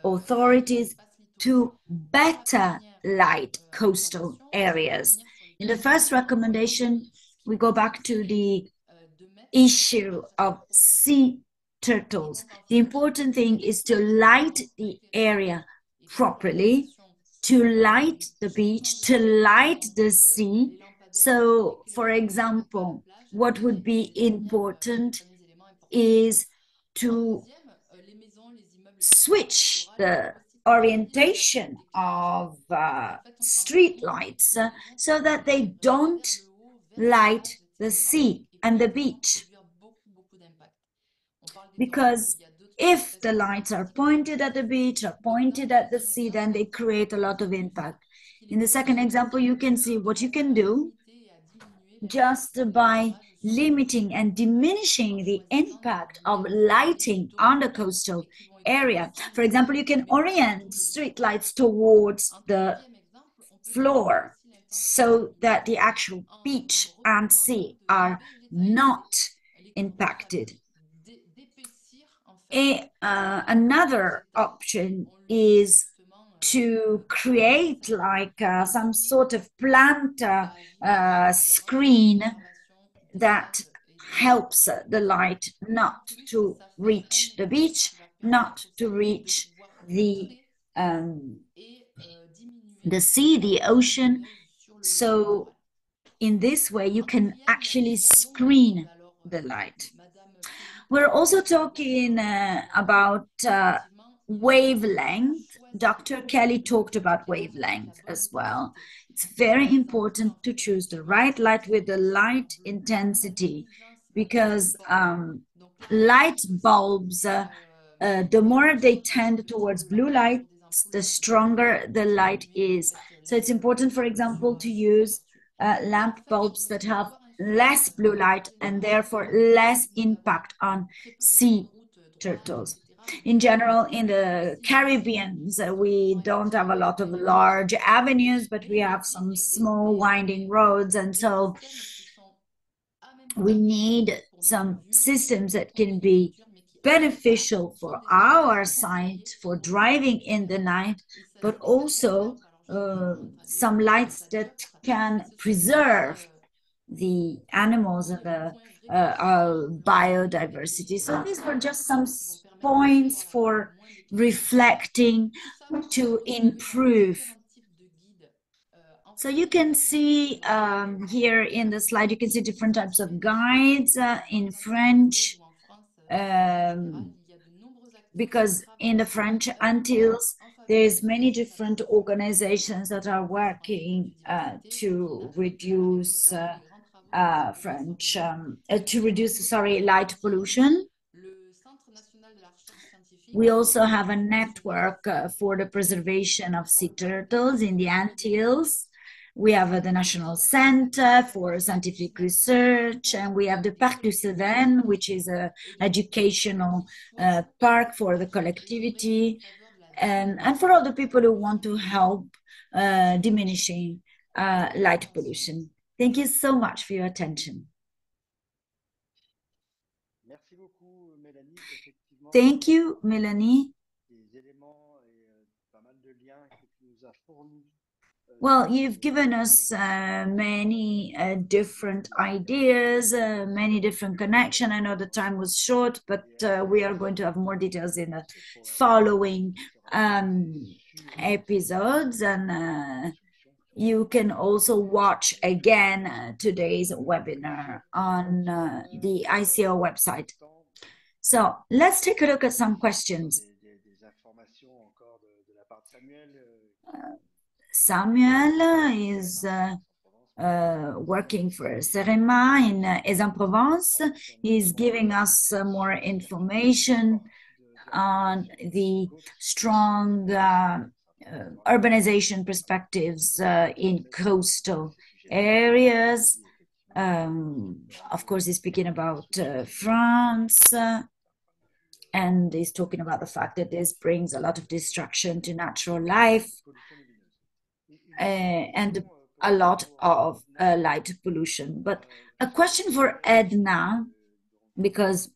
authorities to better light coastal areas. In the first recommendation, we go back to the issue of sea turtles. The important thing is to light the area properly, to light the beach, to light the sea. So, for example, what would be important is to switch the orientation of street lights so that they don't light the sea and the beach. Because if the lights are pointed at the beach or pointed at the sea, then they create a lot of impact. In the second example, you can see what you can do just by limiting and diminishing the impact of lighting on the coastal area. For example, you can orient street lights towards the floor so that the actual beach and sea are not impacted. Another option is to create like some sort of plant screen that helps the light not to reach the beach, not to reach the sea, the ocean. So in this way, you can actually screen the light. We're also talking about wavelength. Dr. Kelly talked about wavelength as well. It's very important to choose the right light with the light intensity, because light bulbs, the more they tend towards blue light, the stronger the light is. So it's important, for example, to use lamp bulbs that have less blue light and therefore less impact on sea turtles. In general, in the Caribbean, we don't have a lot of large avenues, but we have some small winding roads. And so we need some systems that can be beneficial for our sight, for driving in the night, but also some lights that can preserve the animals and the biodiversity. So these were just some points for reflecting to improve. So you can see here in the slide, you can see different types of guides in French, because in the French Antilles, there's many different organizations that are working to reduce light pollution. We also have a network for the preservation of sea turtles in the Antilles. We have the National Center for Scientific Research, and we have the Parc du Cévennes, which is an educational park for the collectivity, and for all the people who want to help diminishing light pollution. Thank you so much for your attention. Thank you, Melanie. Well, you've given us many different ideas, many different connections. I know the time was short, but we are going to have more details in the following episodes. And you can also watch again today's webinar on the ICO website. So let's take a look at some questions. Samuel is working for CEREMA in Aix-en-Provence. He's giving us more information on the strong urbanization perspectives in coastal areas. Of course, he's speaking about France, and he's talking about the fact that this brings a lot of destruction to natural life and a lot of light pollution. But a question for Edna, because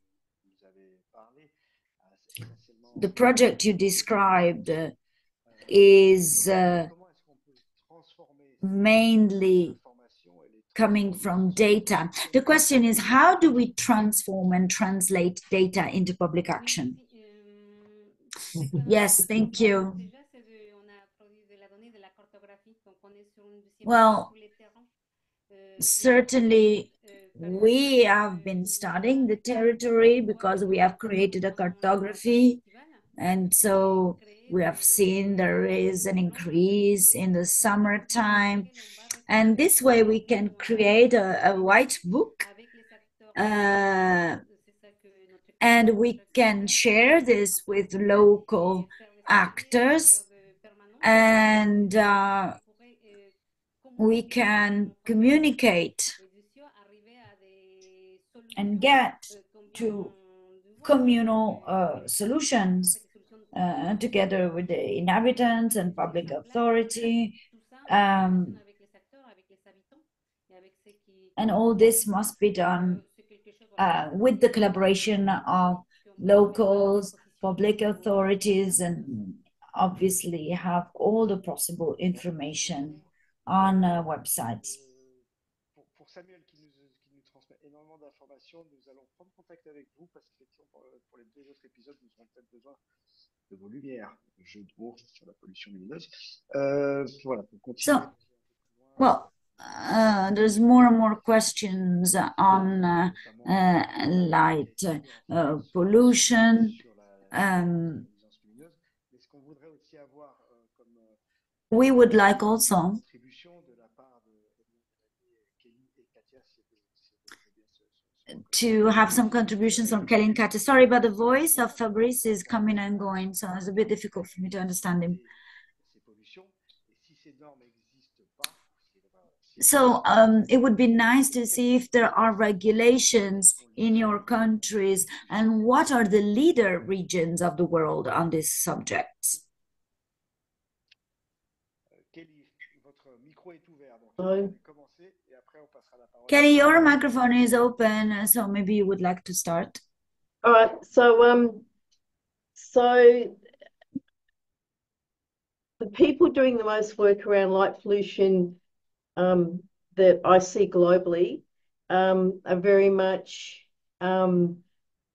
the project you described is mainly coming from data. The question is, how do we transform and translate data into public action? Yes, thank you. Well, certainly we have been studying the territory because we have created a cartography, and so we have seen there is an increase in the summertime, and this way we can create a white book, and we can share this with local actors, and we can communicate and get to communal solutions together with the inhabitants and public authority. And all this must be done with the collaboration of locals, public authorities, and obviously have all the possible information on websites. Pour Samuel qui nous transmet énormément d'informations, nous allons prendre contact avec vous parce qu'effectivement, pour les deux autres épisodes, nous aurons peut-être besoin de vos lumières, jeu de mots sur la pollution lumineuse. Voilà, pour continuer. So, well, there's more and more questions on light pollution. We would like also to have some contributions from Kelly and Katia. Sorry, but the voice of Fabrice is coming and going, so it's a bit difficult for me to understand him. So it would be nice to see if there are regulations in your countries and what are the leader regions of the world on these subjects. Kelly, your microphone is open, so maybe you would like to start. All right. So the people doing the most work around light pollution that I see globally are very much the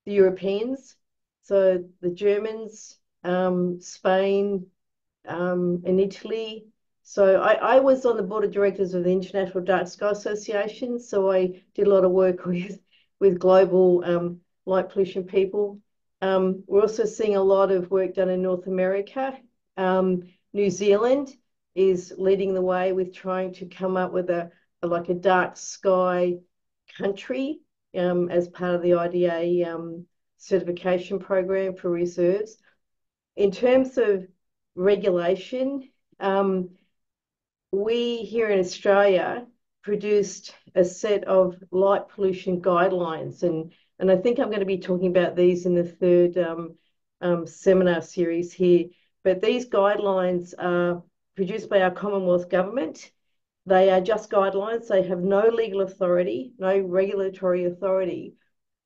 Europeans, so the Germans, Spain, and Italy. So I was on the board of directors of the International Dark Sky Association, so I did a lot of work with global light pollution people. We're also seeing a lot of work done in North America. New Zealand is leading the way with trying to come up with a dark sky country as part of the IDA certification program for reserves. In terms of regulation, we here in Australia produced a set of light pollution guidelines, and I think I'm going to be talking about these in the third seminar series here. But these guidelines are produced by our Commonwealth Government. They are just guidelines. They have no legal authority, no regulatory authority.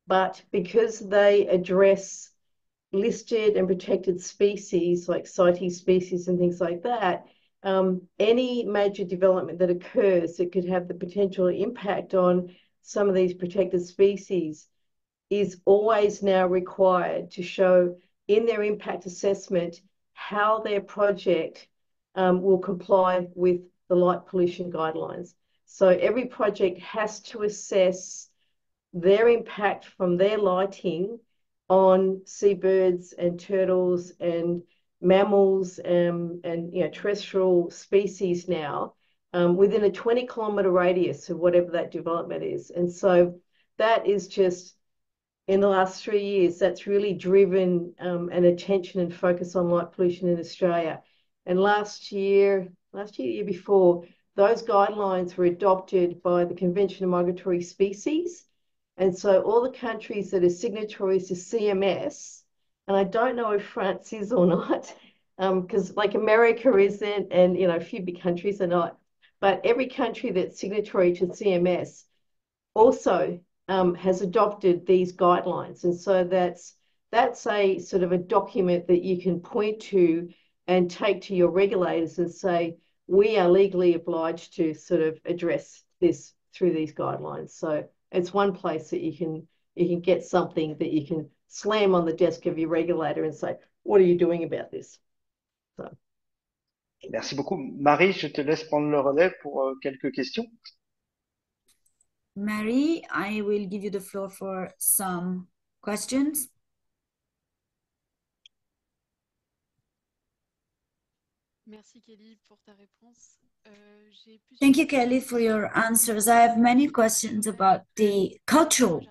But because they address listed and protected species like CITES species and things like that, any major development that occurs that could have the potential impact on some of these protected species is always now required to show in their impact assessment how their project will comply with the light pollution guidelines. So every project has to assess their impact from their lighting on seabirds and turtles and mammals and terrestrial species now within a 20-kilometre radius of whatever that development is. And so that is just, in the last 3 years, that's really driven an attention and focus on light pollution in Australia. And last year, year before, those guidelines were adopted by the Convention on Migratory Species. And so all the countries that are signatories to CMS, and I don't know if France is or not, because like America isn't, and a few big countries are not, but every country that's signatory to CMS also has adopted these guidelines. And so that's a sort of a document that you can point to and take to your regulators and say, we are legally obliged to sort of address this through these guidelines. So it's one place that you can get something that you can slam on the desk of your regulator and say, what are you doing about this? So. Merci beaucoup. Marie, je te laisse prendre le relais pour quelques questions. Mary, I will give you the floor for some questions. Merci Kelly pour ta réponse. Thank you, Kelly, for your answers. I have many questions about the cultural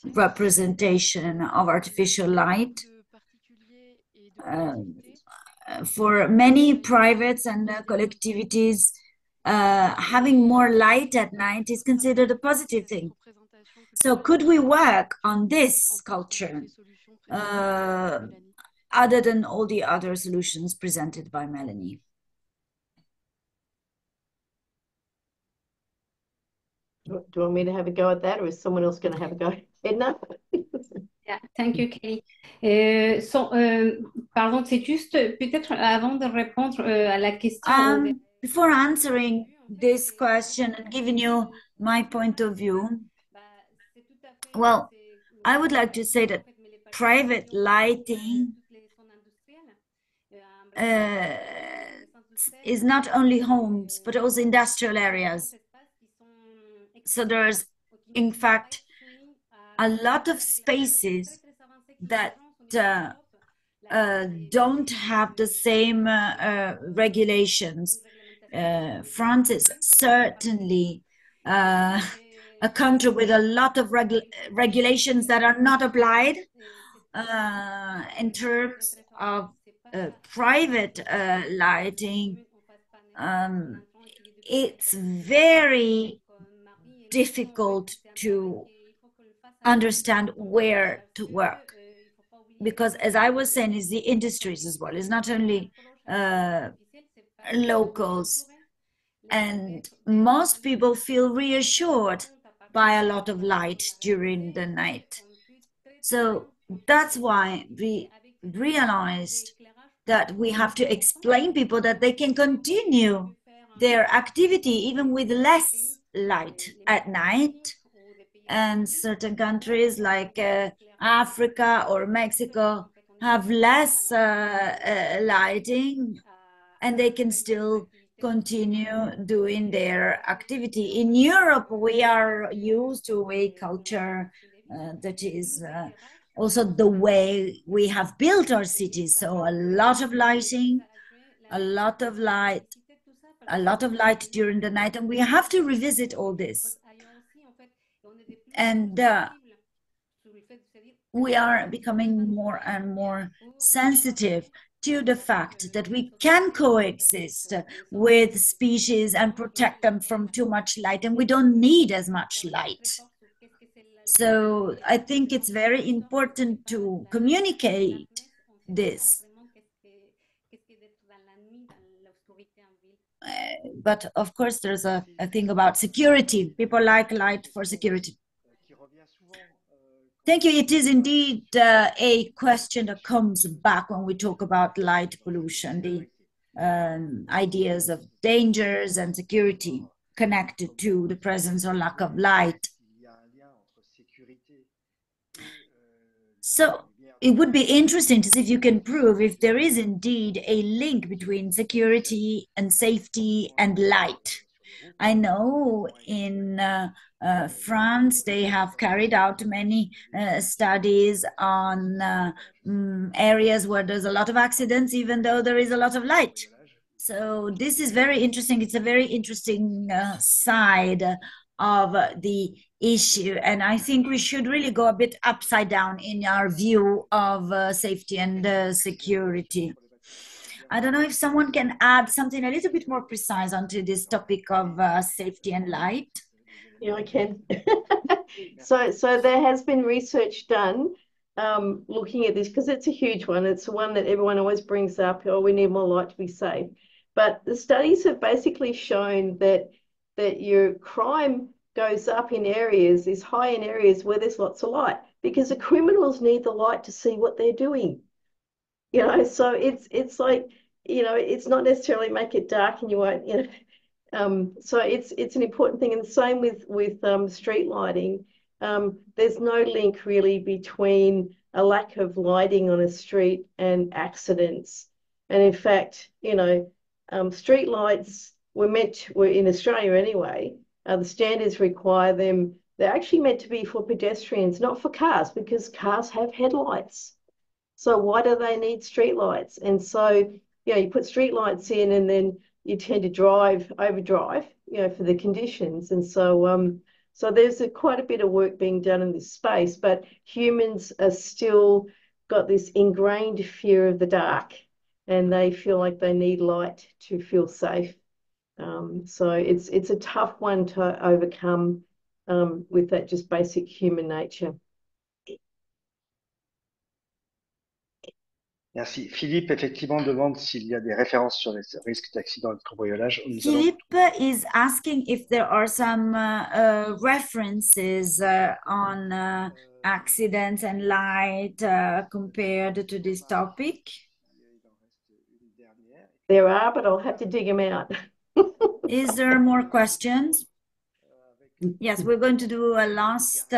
representation of artificial light. For many privates and collectivities, having more light at night is considered a positive thing. So could we work on this culture other than all the other solutions presented by Melanie? Do you want me to have a go at that, or is someone else going to have a go? Edna? Yeah, thank you, Kelly. Pardon, c'est juste peut-être avant de répondre à la question. Before answering this question and giving you my point of view, well, I would like to say that private lighting is not only homes, but also industrial areas. So there's, in fact, a lot of spaces that don't have the same regulations. France is certainly a country with a lot of regulations that are not applied in terms of private lighting. It's very difficult to understand where to work, because as I was saying, it's the industries as well. It's not only locals, and most people feel reassured by a lot of light during the night. So that's why we realized that we have to explain people that they can continue their activity even with less light at night. And certain countries like Africa or Mexico have less lighting, and they can still continue doing their activity. In Europe, we are used to a culture that is also the way we have built our cities. So a lot of lighting, a lot of light during the night, and we have to revisit all this. And we are becoming more and more sensitive to the fact that we can coexist with species and protect them from too much light, and we don't need as much light. So I think it's very important to communicate this. But of course, there's a thing about security. People like light for security. Thank you. It is indeed a question that comes back when we talk about light pollution, the ideas of dangers and security connected to the presence or lack of light. So it would be interesting to see if you can prove if there is indeed a link between security and safety and light. I know in France, they have carried out many studies on areas where there's a lot of accidents, even though there is a lot of light. So this is very interesting. It's a very interesting side of the issue. And I think we should really go a bit upside down in our view of safety and security. I don't know if someone can add something a little bit more precise onto this topic of safety and light. Yeah, I can. So there has been research done looking at this, because it's a huge one. It's the one that everyone always brings up, oh, we need more light to be safe. But the studies have basically shown that your crime goes up in areas, is high in areas where there's lots of light, because the criminals need the light to see what they're doing. So it's like, it's not necessarily make it dark and you won't, so it's an important thing. And the same with street lighting. There's no link really between a lack of lighting on a street and accidents. And in fact, street lights were in Australia anyway. The standards require them they're actually meant to be for pedestrians, not for cars, because cars have headlights. So why do they need streetlights? And so, you put streetlights in and then you tend to overdrive, for the conditions. And so there's quite a bit of work being done in this space, but humans are still got this ingrained fear of the dark, and they feel like they need light to feel safe. So it's a tough one to overcome with that just basic human nature. Merci. Philippe, effectivement, demande s'il y a des références sur les risques d'accident et de cambriolage. Philippe is asking if there are some references on accidents and light compared to this topic. There are, but I'll have to dig them out. Is there more questions? Yes, we're going to do a last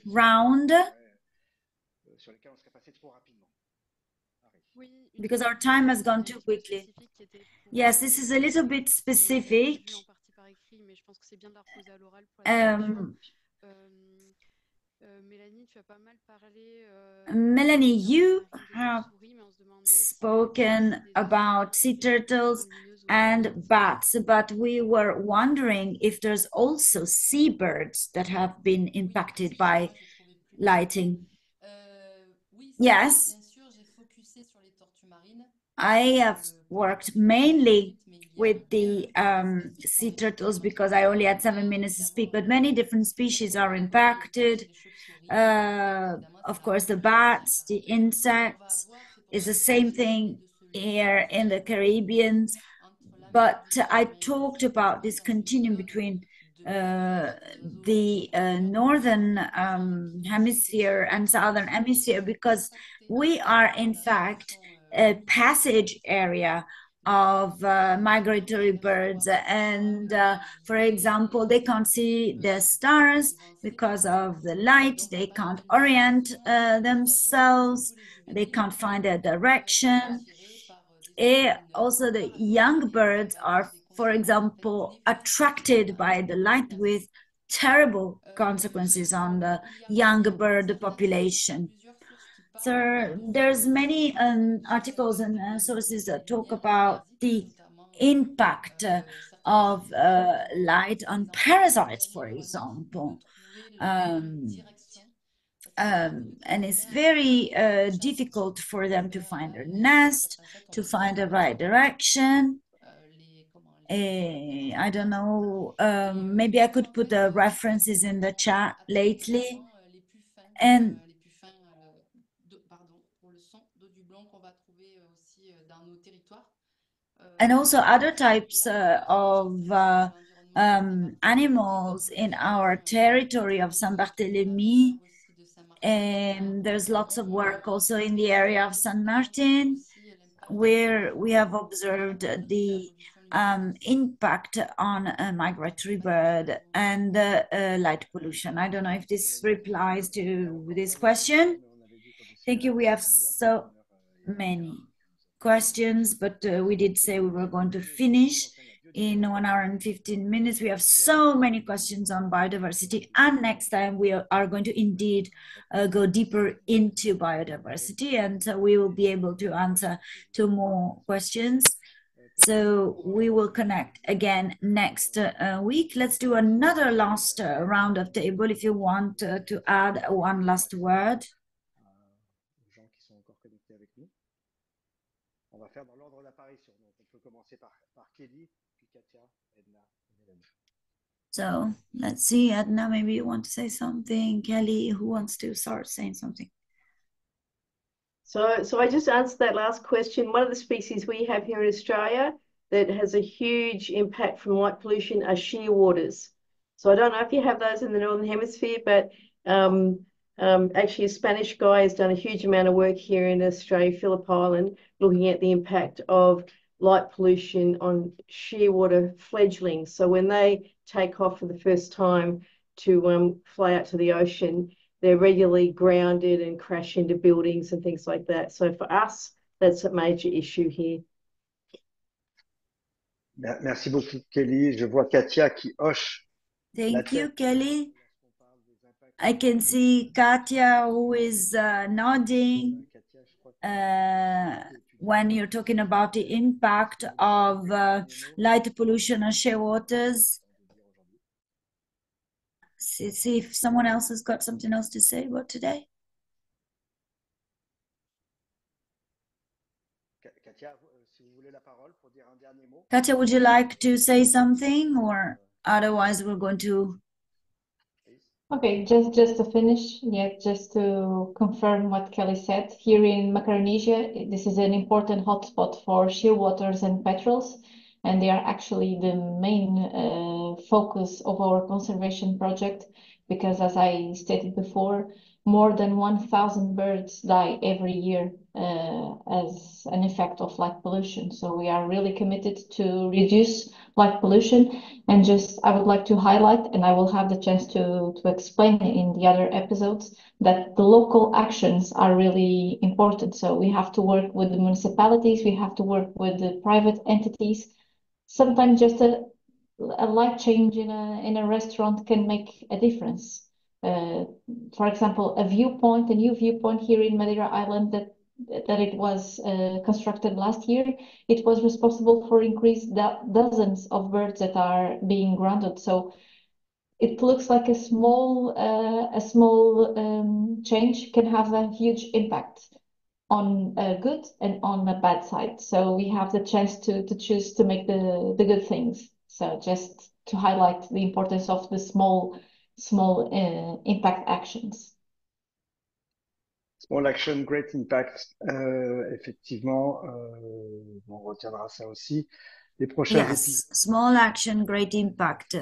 round, because our time has gone too quickly. Yes, this is a little bit specific. Melanie, you have spoken about sea turtles and bats, but we were wondering if there's also seabirds that have been impacted by lighting. Yes, I have worked mainly with the sea turtles because I only had 7 minutes to speak, but many different species are impacted. Of course, the bats, the insects, is the same thing here in the Caribbean. But I talked about this continuum between the northern hemisphere and southern hemisphere, because we are in fact a passage area of migratory birds, and for example, they can't see the stars because of the light, they can't orient themselves, they can't find a direction. Also, the young birds are, for example, attracted by the light, with terrible consequences on the young bird population. So there's many articles and sources that talk about the impact of light on parasites, for example. And it's very difficult for them to find their nest, to find the right direction. I don't know, maybe I could put the references in the chat lately. And also other types of animals in our territory of Saint-Barthélemy. And there's lots of work also in the area of San Martin, where we have observed the impact on a migratory bird and light pollution. I don't know if this replies to this question. Thank you. We have so many questions, but we did say we were going to finish in 1 hour and 15 minutes. We have so many questions on biodiversity, and next time we are going to indeed go deeper into biodiversity, and we will be able to answer to more questions. So we will connect again next week. Let's do another last round of table if you want to add one last word. On va faire dans l'ordre d'apparition. Donc, on peut commencer par Kelly, puis Katia, Edna, et Mélanie. So let's see, Edna, maybe you want to say something. Kelly, who wants to start saying something? So I just answered that last question. One of the species we have here in Australia that has a huge impact from light pollution are shearwaters. So I don't know if you have those in the Northern Hemisphere, but actually a Spanish guy has done a huge amount of work here in Australia, Phillip Island, looking at the impact of light pollution on shearwater fledglings. So when they take off for the first time to fly out to the ocean, they're regularly grounded and crash into buildings and things like that. So for us, that's a major issue here. Merci beaucoup, Kelly. Je vois Katia qui hoche Thank you, Kelly. I can see Katya who is nodding when you're talking about the impact of light pollution on shearwaters. See if someone else has got something else to say about today. Katya, would you like to say something, or otherwise we're going to... Okay, just to finish, just to confirm what Kelly said. Here in Macaronesia, this is an important hotspot for shearwaters and petrels, and they are actually the main focus of our conservation project, because as I stated before, more than 1,000 birds die every year as an effect of light pollution. So we are really committed to reduce light pollution. And just, I would like to highlight, and I will have the chance to explain in the other episodes, that the local actions are really important. So we have to work with the municipalities, we have to work with the private entities. Sometimes just a light change in a restaurant can make a difference. For example, a new viewpoint here in Madeira Island that it was constructed last year, it was responsible for increased dozens of birds that are being grounded. So it looks like a small change can have a huge impact on a good and on a bad side. So we have the chance to choose to make the good things. So just to highlight the importance of the small impact actions. Small action, great impact. Effectivement, on retiendra ça aussi. Les prochains Yes, small action, great impact.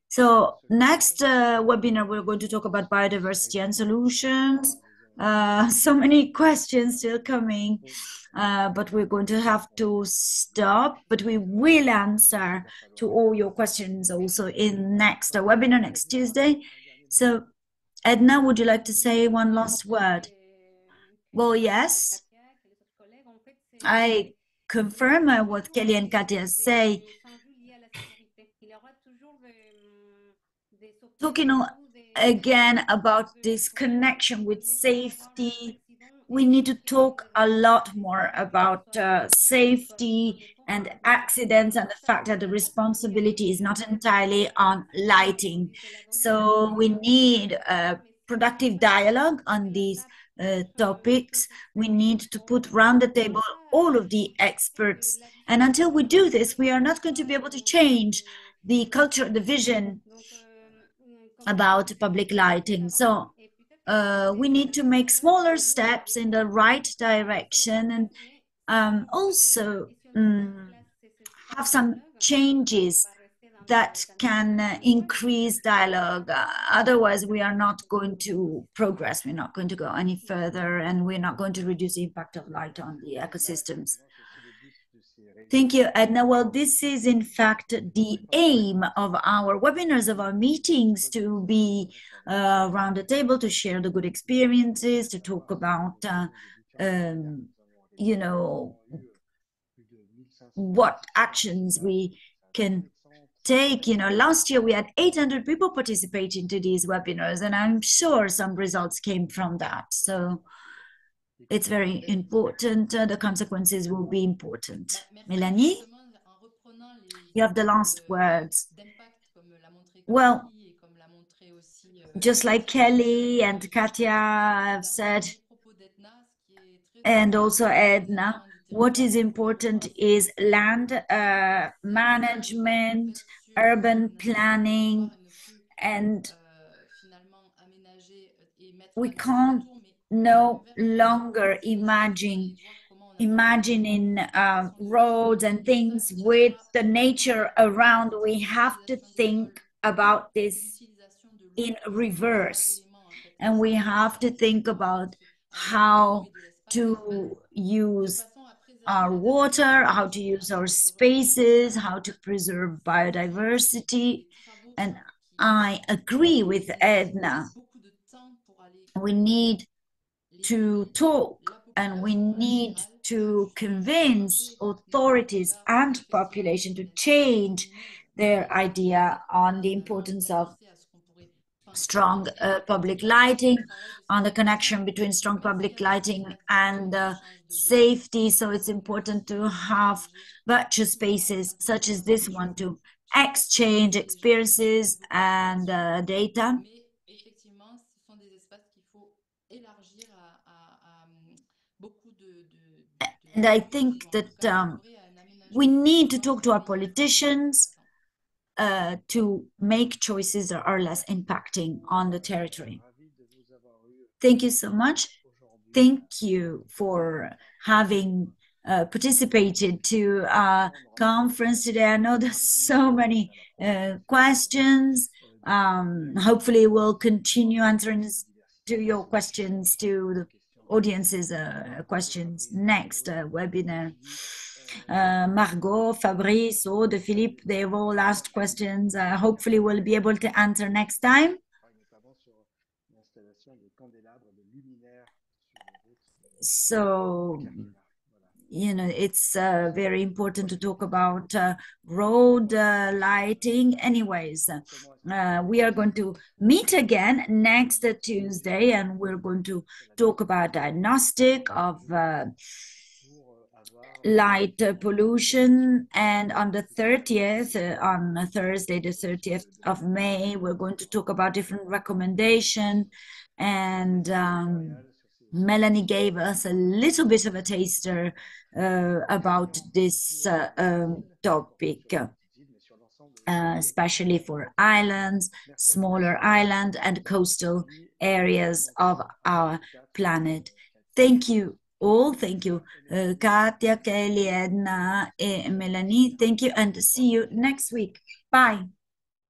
So next webinar, we're going to talk about biodiversity and solutions. So many questions still coming, but we're going to have to stop, but we will answer to all your questions also in next webinar, next Tuesday. So Edna, would you like to say one last word? Well, yes, I confirm what Kelly and Katya say. Talking again about this connection with safety, we need to talk a lot more about safety and accidents, and the fact that the responsibility is not entirely on lighting. So we need a productive dialogue on these topics. We need to put round the table all of the experts. And until we do this, we are not going to be able to change the culture, the vision about public lighting. So we need to make smaller steps in the right direction, and also have some changes that can increase dialogue. Otherwise, we are not going to progress. We're not going to go any further, and we're not going to reduce the impact of light on the ecosystems. Thank you, Edna. Well, this is in fact the aim of our webinars, of our meetings, to be around the table, to share the good experiences, to talk about, you know, what actions we can take. You know, last year we had 800 people participate into these webinars, and I'm sure some results came from that. So it's very important. The consequences will be important. Mélanie, you have the last words. Well, just like Kelly and Katya have said, and also Edna, what is important is land management, urban planning, and we can't no longer imagining roads and things with the nature around. We have to think about this in reverse, and we have to think about how to use our water, how to use our spaces, how to preserve biodiversity. And I agree with Edna. We need to talk, and we need to convince authorities and population to change their idea on the importance of strong public lighting, on the connection between strong public lighting and safety. So it's important to have virtual spaces such as this one to exchange experiences and data. And I think that we need to talk to our politicians to make choices that are less impacting on the territory. Thank you so much. Thank you for having participated to our conference today. I know there's so many questions. Hopefully we'll continue answering to your questions, to the audience's questions next webinar. Margot, Fabrice, Aude, Philippe, they've all asked questions. Hopefully we'll be able to answer next time. So, you know, it's very important to talk about road lighting. Anyways, we are going to meet again next Tuesday, and we're going to talk about diagnostic of light pollution. And on the 30th, on Thursday, the 30th of May, we're going to talk about different recommendations. And Melanie gave us a little bit of a taster about this topic, especially for islands, smaller islands, and coastal areas of our planet. Thank you all. Thank you, Katia, Kelly, Edna, and Melanie. Thank you, and see you next week. Bye.